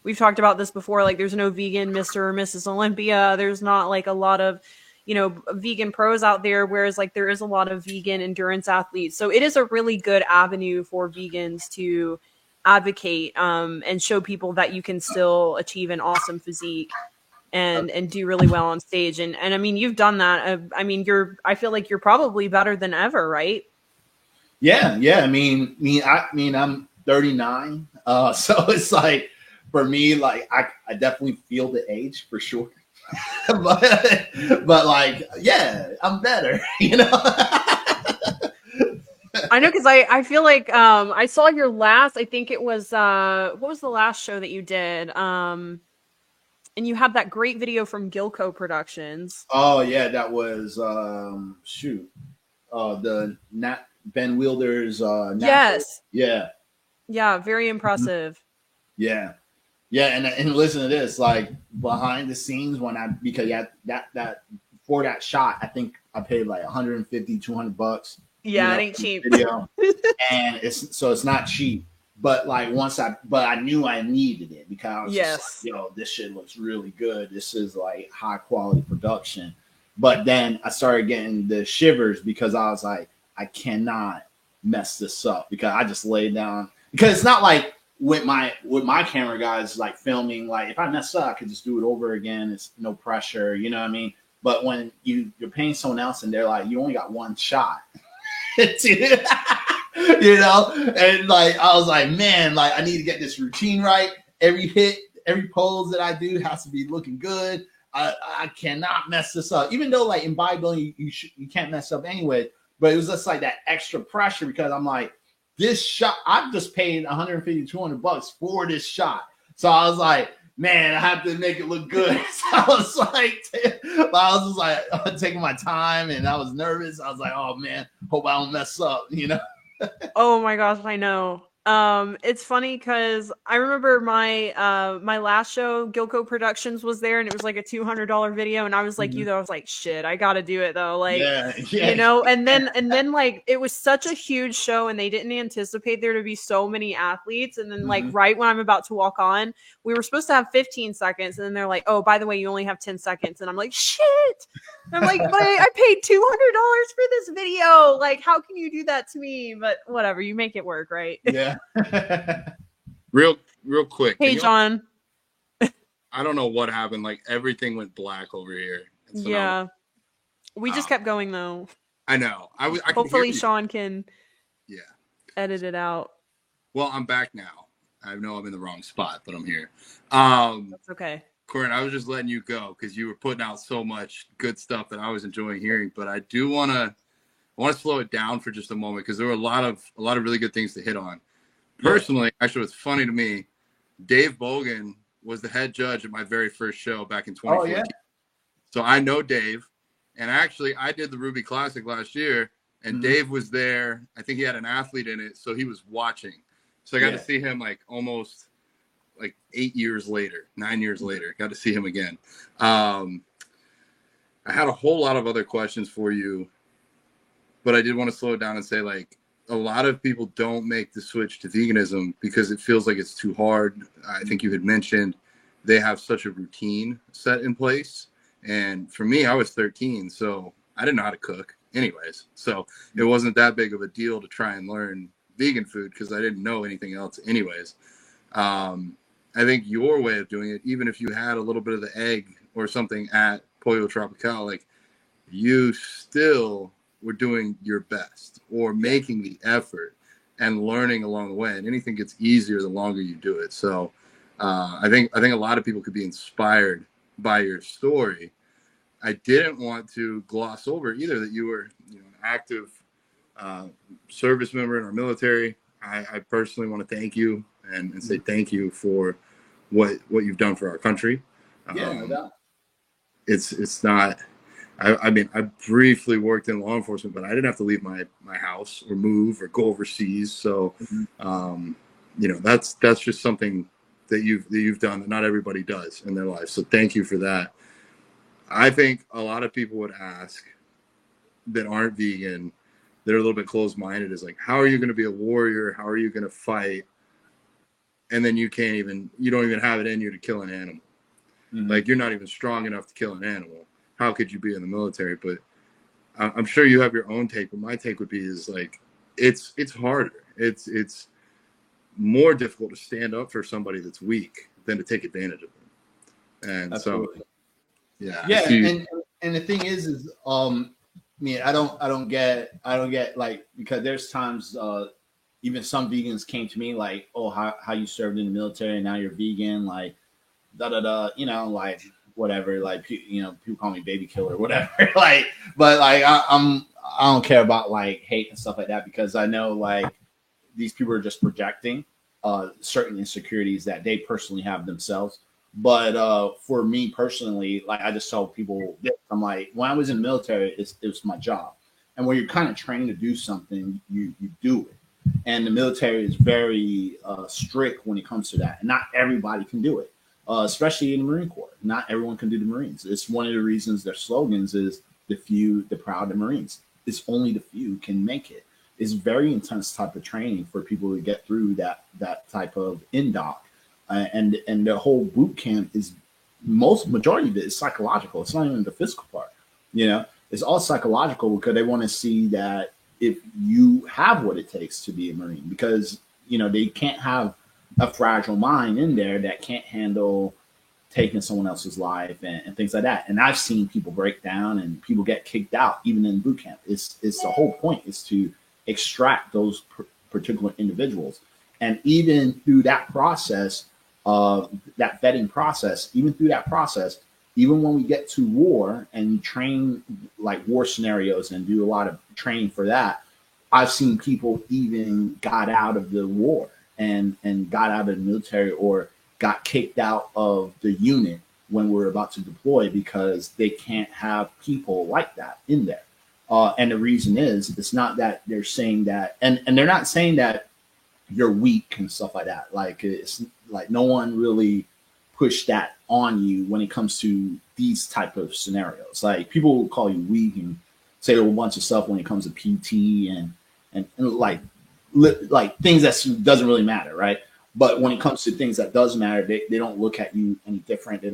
[SPEAKER 3] we've talked about this before, like there's no vegan Mr. or Mrs. Olympia. There's not like a lot of, you know, vegan pros out there, whereas like there is a lot of vegan endurance athletes. So it is a really good avenue for vegans to advocate and show people that you can still achieve an awesome physique and do really well on stage. And I mean, you've done that. I mean, I feel like you're probably better than ever, right?
[SPEAKER 2] Yeah. I mean, I'm 39. So it's like, for me, like I definitely feel the age for sure. but like, yeah, I'm better, you know.
[SPEAKER 3] I know, because I feel like I saw your last, I think it was what was the last show that you did? And you had that great video from Gilco Productions.
[SPEAKER 2] Oh yeah, that was the Ben Wilder's
[SPEAKER 3] yes.
[SPEAKER 2] Yeah,
[SPEAKER 3] very impressive.
[SPEAKER 2] Yeah, and listen to this, like behind the scenes because that for that shot, I think I paid like $150-$200.
[SPEAKER 3] Yeah, it ain't cheap.
[SPEAKER 2] Video. And it's not cheap. But like but I knew I needed it, because I was just like, yo, this shit looks really good. This is like high quality production. But then I started getting the shivers, because I was like, I cannot mess this up, because I just laid down, because it's not like with my camera guys like filming, like if I mess up, I could just do it over again. It's no pressure, you know what I mean? But when you're paying someone else and they're like, you only got one shot, you know, and like I was like, man, like I need to get this routine right. Every hit, every pose that I do has to be looking good. I cannot mess this up, even though like in bodybuilding you can't mess up anyway. But it was just like that extra pressure, because I'm like, this shot, I've just paid $150-$200 for this shot. So I was like, man, I have to make it look good. So I was just like taking my time, and I was nervous. I was like, oh man, hope I don't mess up, you know?
[SPEAKER 3] Oh my gosh, I know. It's funny because I remember my my last show, Gilco Productions, was there, and it was like a $200 video, and I was like, you though, I was like, shit, I gotta do it though, like, you know. And then like it was such a huge show, and they didn't anticipate there to be so many athletes. And then like right when I'm about to walk on, we were supposed to have 15 seconds, and then they're like, oh, by the way, you only have 10 seconds, and I'm like, shit. And I'm like, but I paid $200 for this video. Like, how can you do that to me? But whatever, you make it work, right?
[SPEAKER 2] Yeah.
[SPEAKER 1] real quick.
[SPEAKER 3] Hey, John.
[SPEAKER 1] I don't know what happened. Like everything went black over here.
[SPEAKER 3] So yeah. We just kept going though.
[SPEAKER 1] I know. I
[SPEAKER 3] Hopefully Sean can edit it out.
[SPEAKER 1] Well, I'm back now. I know I'm in the wrong spot, but I'm here. That's
[SPEAKER 3] okay.
[SPEAKER 1] Corin, I was just letting you go because you were putting out so much good stuff that I was enjoying hearing. But I do want to slow it down for just a moment, because there were a lot of really good things to hit on. Personally, actually, it's funny to me. Dave Bogan was the head judge at my very first show back in 2014. Oh, yeah. So I know Dave, and actually, I did the Ruby Classic last year, and Dave was there. I think he had an athlete in it, so he was watching. So I got to see him like almost like 9 years later. Got to see him again. I had a whole lot of other questions for you, but I did want to slow it down and say, like, a lot of people don't make the switch to veganism because it feels like it's too hard. I think you had mentioned they have such a routine set in place. And for me, I was 13, so I didn't know how to cook anyways. So it wasn't that big of a deal to try and learn vegan food because I didn't know anything else anyways. I think your way of doing it, even if you had a little bit of the egg or something at Pollo Tropical, like, you still were doing your best or making the effort and learning along the way. And anything gets easier the longer you do it. So I think a lot of people could be inspired by your story. I didn't want to gloss over either that you were, an active service member in our military. I personally want to thank you and say thank you for what you've done for our country.
[SPEAKER 2] No doubt.
[SPEAKER 1] It's not. I mean, I briefly worked in law enforcement, but I didn't have to leave my house or move or go overseas. So, that's just something that you've done that not everybody does in their life. So thank you for that. I think a lot of people would ask that aren't vegan, that are a little bit closed-minded, is like, how are you going to be a warrior? How are you going to fight? And then you don't even have it in you to kill an animal. Mm-hmm. Like, you're not even strong enough to kill an animal. How could you be in the military? But I'm sure you have your own take. But my take would be is like, it's harder. It's more difficult to stand up for somebody that's weak than to take advantage of them. And Absolutely. So,
[SPEAKER 2] yeah. And the thing is I don't get like, because there's times even some vegans came to me like, oh, how you served in the military and now you're vegan, like like whatever, like people call me baby killer or whatever, like, but like I don't care about like hate and stuff like that, because I know like these people are just projecting certain insecurities that they personally have themselves. But for me personally, like, I just tell people this, I'm like, when I was in the military, it was my job, and when you're kind of trained to do something, you do it. And the military is very strict when it comes to that, and not everybody can do it. Especially in the Marine Corps. Not everyone can do the Marines. It's one of the reasons their slogans is the few, the proud, the Marines. It's only the few can make it. It's very intense type of training for people to get through that type of indoc. And the whole boot camp is majority of it is psychological. It's not even the physical part. It's all psychological, because they want to see that if you have what it takes to be a Marine, because they can't have a fragile mind in there that can't handle taking someone else's life and things like that. And I've seen people break down and people get kicked out even in boot camp. It's the whole point is to extract those particular individuals. And even through that process, that vetting process, even when we get to war and train like war scenarios and do a lot of training for that, I've seen people even got out of the war and got out of the military or got kicked out of the unit when we're about to deploy, because they can't have people like that in there. And the reason is, it's not that they're saying that, and they're not saying that you're weak and stuff like that. Like, it's like no one really pushed that on you when it comes to these type of scenarios. Like, people will call you weak and say a whole bunch of stuff when it comes to PT and like things that doesn't really matter, right? But when it comes to things that does matter, they don't look at you any different. They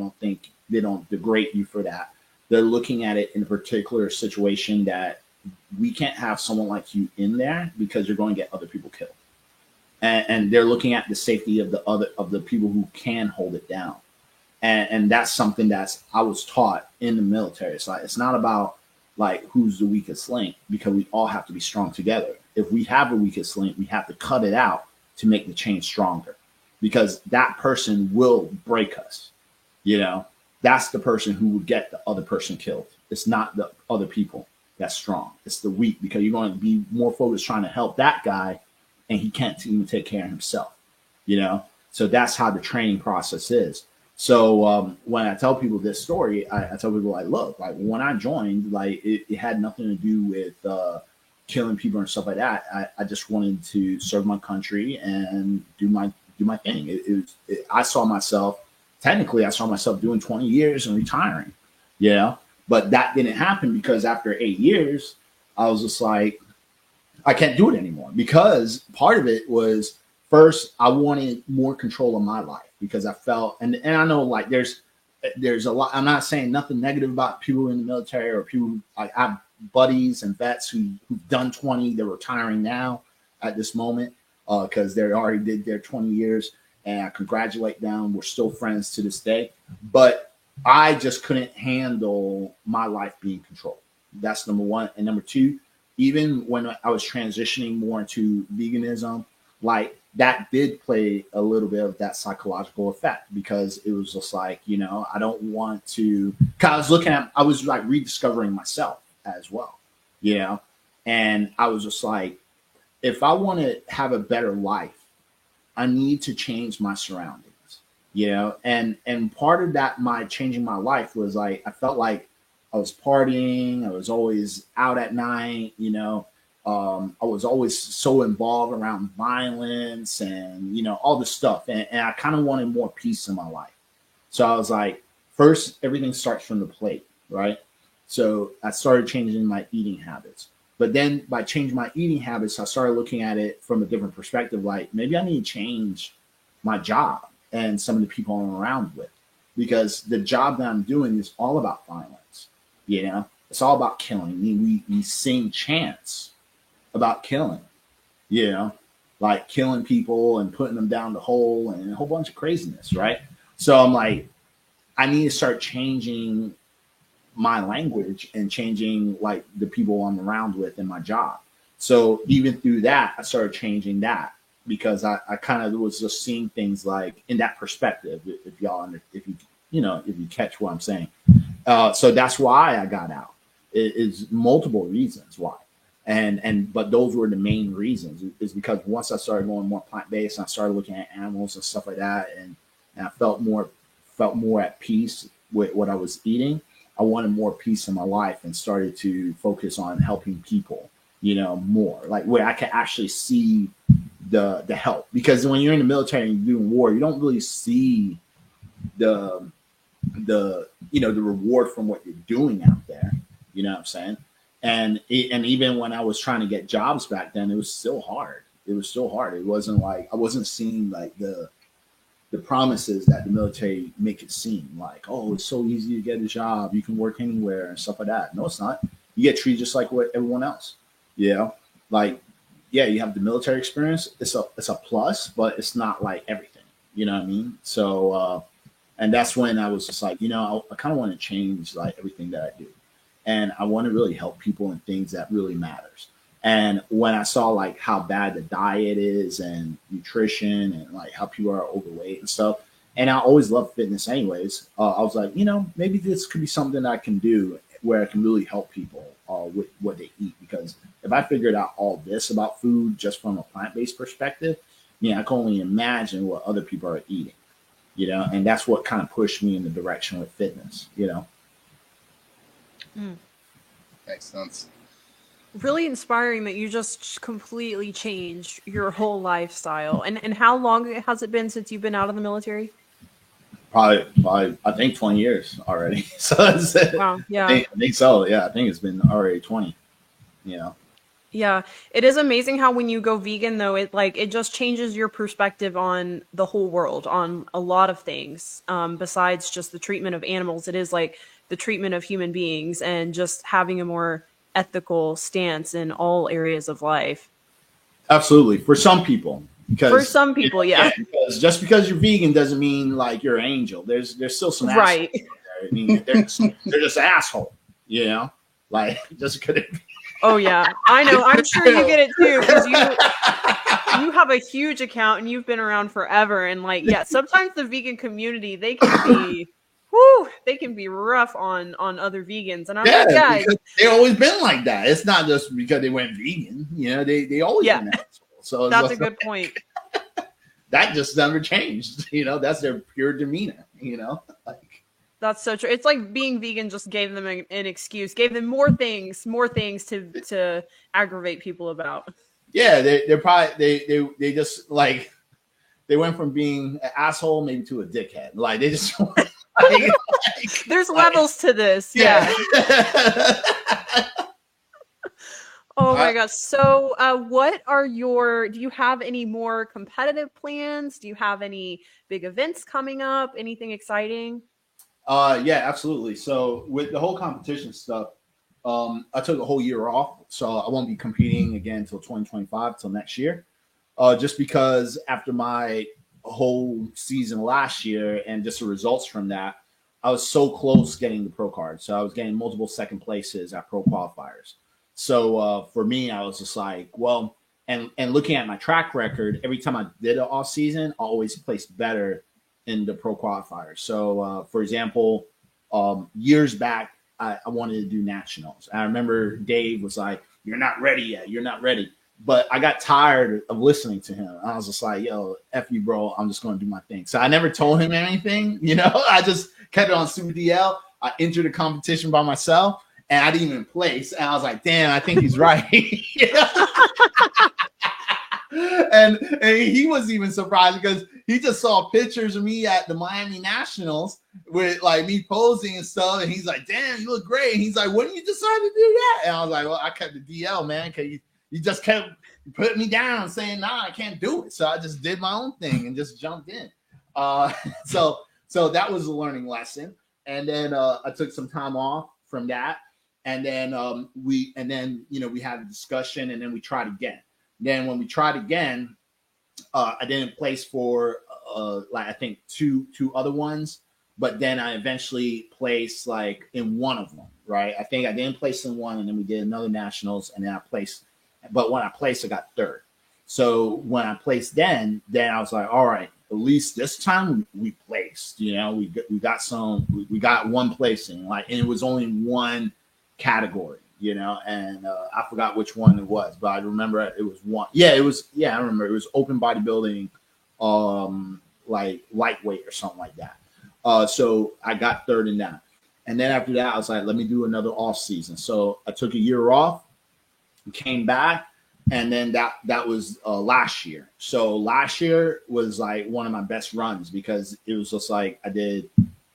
[SPEAKER 2] don't degrade you for that. They're looking at it in a particular situation that we can't have someone like you in there because you're going to get other people killed. And they're looking at the safety of the people who can hold it down. And that's something I was taught in the military. It's like, it's not about like who's the weakest link, because we all have to be strong together. If we have the weakest link, we have to cut it out to make the chain stronger, because that person will break us. That's the person who would get the other person killed. It's not the other people that's strong. It's the weak, because you're going to be more focused trying to help that guy, and he can't even take care of himself. So that's how the training process is. So when I tell people this story, I tell people, like, look, like, when I joined, like, it had nothing to do with killing people and stuff like that. I just wanted to serve my country and do do my thing. I saw myself doing 20 years and retiring, but that didn't happen because after 8 years, I was just like, I can't do it anymore, because part of it was, first, I wanted more control of my life, because I felt, and I know like there's a lot, I'm not saying nothing negative about people in the military or people who, like, I have buddies and vets who've done 20, they're retiring now at this moment, because they already did their 20 years, and I congratulate them. We're still friends to this day, but I just couldn't handle my life being controlled. That's number one. And number two, even when I was transitioning more into veganism, like, that did play a little bit of that psychological effect, because it was just like, I don't want to, cause I was like rediscovering myself as well, and I was just like, if I want to have a better life, I need to change my surroundings, and part of that, my changing my life was like, I felt like I was partying. I was always out at night, I was always so involved around violence and, all this stuff. And I kind of wanted more peace in my life. So I was like, first, everything starts from the plate, right? So I started changing my eating habits. But then by changing my eating habits, I started looking at it from a different perspective. Like, maybe I need to change my job and some of the people I'm around with, because the job that I'm doing is all about violence. It's all about killing. I mean, we sing chants about killing, like killing people and putting them down the hole and a whole bunch of craziness, right? So I'm like, I need to start changing my language and changing like the people I'm around with in my job. So even through that, I started changing that, because I kind of was just seeing things like in that perspective. If you catch what I'm saying. So that's why I got out. It's multiple reasons why. But those were the main reasons, is because once I started going more plant-based and I started looking at animals and stuff like that, and I felt more at peace with what I was eating, I wanted more peace in my life and started to focus on helping people, more, like where I could actually see the help. Because when you're in the military and you're doing war, you don't really see the reward from what you're doing out there. You know what I'm saying? And even when I was trying to get jobs back then, it was still hard. It wasn't like I wasn't seeing like the promises that the military make it seem like, oh, it's so easy to get a job, you can work anywhere and stuff like that. No, it's not. You get treated just like what everyone else. Like, yeah, you have the military experience. It's a plus, but it's not like everything. You know what I mean? So and that's when I was just like, I kind of want to change like everything that I do. And I want to really help people in things that really matters. And when I saw like how bad the diet is and nutrition and like how people are overweight and stuff, and I always loved fitness anyways, I was like, maybe this could be something I can do where I can really help people with what they eat. Because if I figured out all this about food just from a plant-based perspective, I can only imagine what other people are eating, and that's what kind of pushed me in the direction with fitness,
[SPEAKER 1] Makes sense.
[SPEAKER 3] Really inspiring that you just completely changed your whole lifestyle. And how long has it been since you've been out of the military?
[SPEAKER 2] Probably I think 20 years already. So that's it.
[SPEAKER 3] Wow. Yeah.
[SPEAKER 2] I think so. Yeah, I think it's been already 20.
[SPEAKER 3] Yeah, it is amazing how when you go vegan though, it just changes your perspective on the whole world, on a lot of things. Besides just the treatment of animals, it is like the treatment of human beings and just having a more ethical stance in all areas of life.
[SPEAKER 2] Absolutely. For some people.
[SPEAKER 3] Yeah.
[SPEAKER 2] Because just because you're vegan doesn't mean like you're an angel. There's still some assholes
[SPEAKER 3] right.
[SPEAKER 2] There. I mean, they're just asshole, like just couldn't.
[SPEAKER 3] Oh yeah, I know. I'm sure you get it too, because you have a huge account and you've been around forever. And like, yeah, sometimes the vegan community, they can be rough on other vegans. And I'm like, guys,
[SPEAKER 2] they've always been like that. It's not just because they went vegan. They always been assholes. So
[SPEAKER 3] that's a good point.
[SPEAKER 2] That just never changed. That's their pure demeanor. Like.
[SPEAKER 3] That's so true. It's like being vegan just gave them an excuse, gave them more things to aggravate people about.
[SPEAKER 2] Yeah, they're probably they just like went from being an asshole maybe to a dickhead. Like they just
[SPEAKER 3] there's levels to this. Yeah. Oh my gosh. So do you have any more competitive plans? Do you have any big events coming up? Anything exciting?
[SPEAKER 2] Yeah, absolutely. So with the whole competition stuff, I took a whole year off. So I won't be competing again until 2025, till next year. Just because after my whole season last year and just the results from that, I was so close getting the pro card. So I was getting multiple second places at pro qualifiers. So for me, I was just like, well, and looking at my track record, every time I did an off season, I always placed better in the pro qualifiers. So for example, years back, I wanted to do nationals. I remember Dave was like, "You're not ready yet. You're not ready." But I got tired of listening to him. I was just like, "Yo, F you, bro. I'm just going to do my thing." So I never told him anything. I just kept it on Super DL. I entered a competition by myself. And I didn't even place. And I was like, damn, I think he's right. and he was even surprised because he just saw pictures of me at the Miami Nationals with like me posing and stuff. And he's like, damn, you look great. And he's like, when did you decide to do that? And I was like, well, I kept the DL, man, because you just kept putting me down saying, nah, I can't do it. So I just did my own thing and just jumped in. So that was a learning lesson. And then I took some time off from that. And then we had a discussion, and then we tried again. Then when we tried again, I didn't place for I think two other ones, but then I eventually placed like in one of them, right? I think I didn't place in one, and then we did another nationals, and then I placed. But when I placed, I got third. So when I placed, then I was like, all right, at least this time we placed. We got one placing, and it was only one category, and I forgot which one it was, but I remember it was one. I remember it was open bodybuilding, like lightweight or something like that. So I got third in that. And then after that, I was like, let me do another off season. So I took a year off, came back, and then that was last year. So last year was like one of my best runs because it was just like I did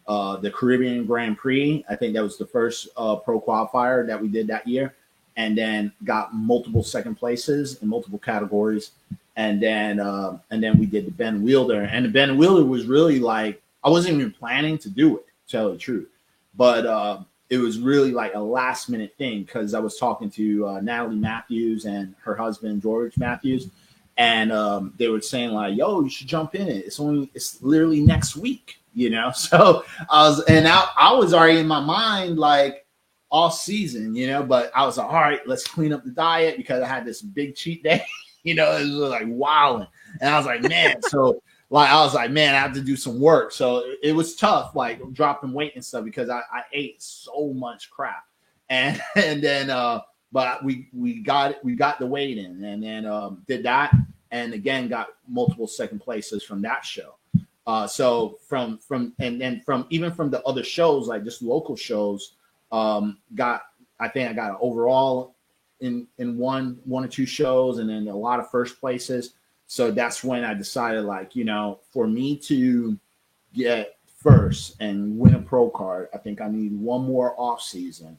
[SPEAKER 2] the Caribbean Grand Prix. I think that was the first pro qualifier that we did that year, and then got multiple second places in multiple categories. And then we did the Ben Wielder, and the Ben Wielder was really like, I wasn't even planning to do it, to tell the truth, but it was really like a last minute thing because I was talking to Natalie Matthews and her husband George Matthews, and they were saying like, yo, you should jump in it. It's literally next week. So I was already in my mind like off season, but I was like, all right, let's clean up the diet because I had this big cheat day, it was like wilding. And I was like, man, I have to do some work. So it was tough, like dropping weight and stuff because I ate so much crap. And then but we got the weight in, and then did that, and again got multiple second places from that show. So from the other shows, like just local shows, I think I got an overall in one or two shows, and then a lot of first places. So that's when I decided, like, for me to get first and win a pro card, I think I need one more off season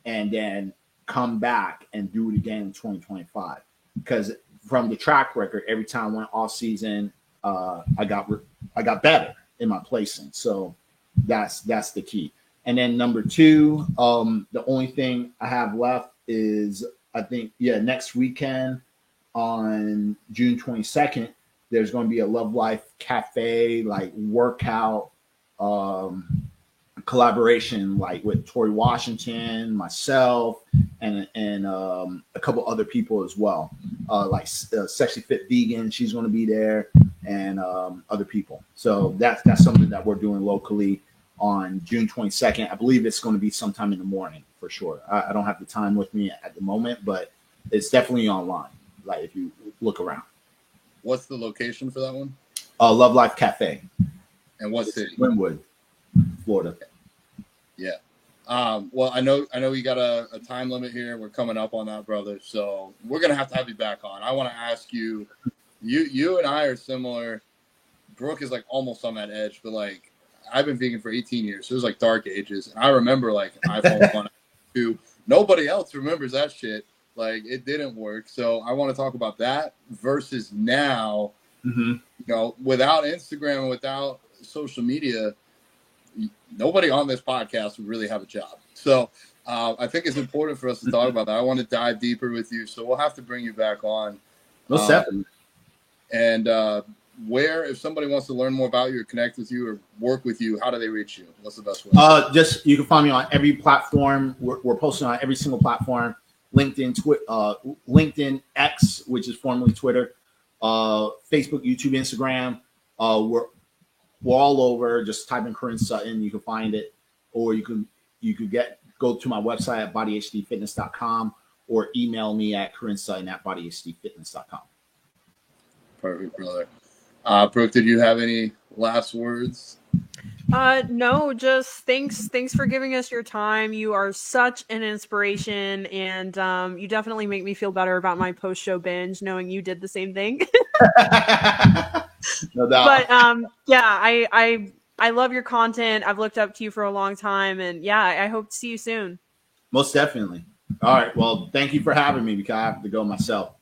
[SPEAKER 2] and then come back and do it again in 2025. Because from the track record, every time I went off season, I got better in my placing. So that's the key. And then number two, the only thing I have left is, I think, next weekend on June 22nd, there's going to be a Love Life Cafe, like workout collaboration, like with Tori Washington, myself, and a couple other people as well, like Sexy Fit Vegan. She's going to be there, and other people. So that's something that we're doing locally on June 22nd. I believe it's going to be sometime in the morning for sure. I don't have the time with me at the moment, but it's definitely online. Like if you look around.
[SPEAKER 1] What's the location for that one?
[SPEAKER 2] Love Life Cafe.
[SPEAKER 1] And what city?
[SPEAKER 2] Wynwood, Florida.
[SPEAKER 1] Yeah. Well, I know you got a time limit here. We're coming up on that, brother. So we're gonna have to have you back on. I want to ask you. You and I are similar Brooke is like almost on that edge, but like I've been vegan for 18 years. So it was like dark ages. And I remember like iPhone 1, 2. Nobody else remembers that shit. Like it didn't work. So I want to talk about that versus now, you know, without Instagram, without social media, nobody on this podcast would really have a job. So I think it's important for us to talk about that. I want to dive deeper with you. So we'll have to bring you back on.
[SPEAKER 2] Most definitely.
[SPEAKER 1] And where, if somebody wants to learn more about you or connect with you or work with you, how do they reach you? What's the best way?
[SPEAKER 2] Just you can find me on every platform. We're posting on every single platform. LinkedIn, X, which is formerly Twitter, Facebook, YouTube, Instagram. We're all over. Just type in Corinne Sutton, you can find it, or you could go to my website at bodyhdfitness.com or email me at corinnesutton@bodyhdfitness.com.
[SPEAKER 1] Perfect, brother. Brooke, did you have any last words?
[SPEAKER 3] No, just thanks for giving us your time. You are such an inspiration, and you definitely make me feel better about my post-show binge, knowing you did the same thing.
[SPEAKER 2] No doubt.
[SPEAKER 3] But yeah, I love your content. I've looked up to you for a long time, and yeah, I hope to see you soon.
[SPEAKER 2] Most definitely. All right. Well, thank you for having me because I have to go myself.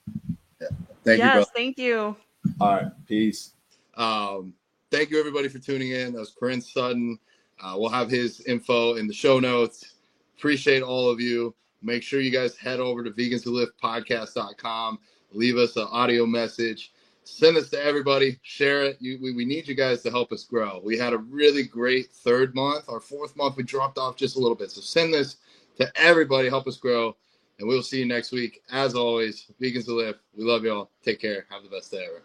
[SPEAKER 1] Yeah. Thank you, brother.
[SPEAKER 3] Thank you.
[SPEAKER 2] All right. Peace.
[SPEAKER 1] Thank you, everybody, for tuning in. That was Corinne Sutton. We'll have his info in the show notes. Appreciate all of you. Make sure you guys head over to veganswholiftpodcast.com. Leave us an audio message. Send this to everybody. Share it. We need you guys to help us grow. We had a really great third month. Our fourth month, we dropped off just a little bit. So send this to everybody. Help us grow. And we'll see you next week. As always, Vegans Who Lift. We love y'all. Take care. Have the best day ever.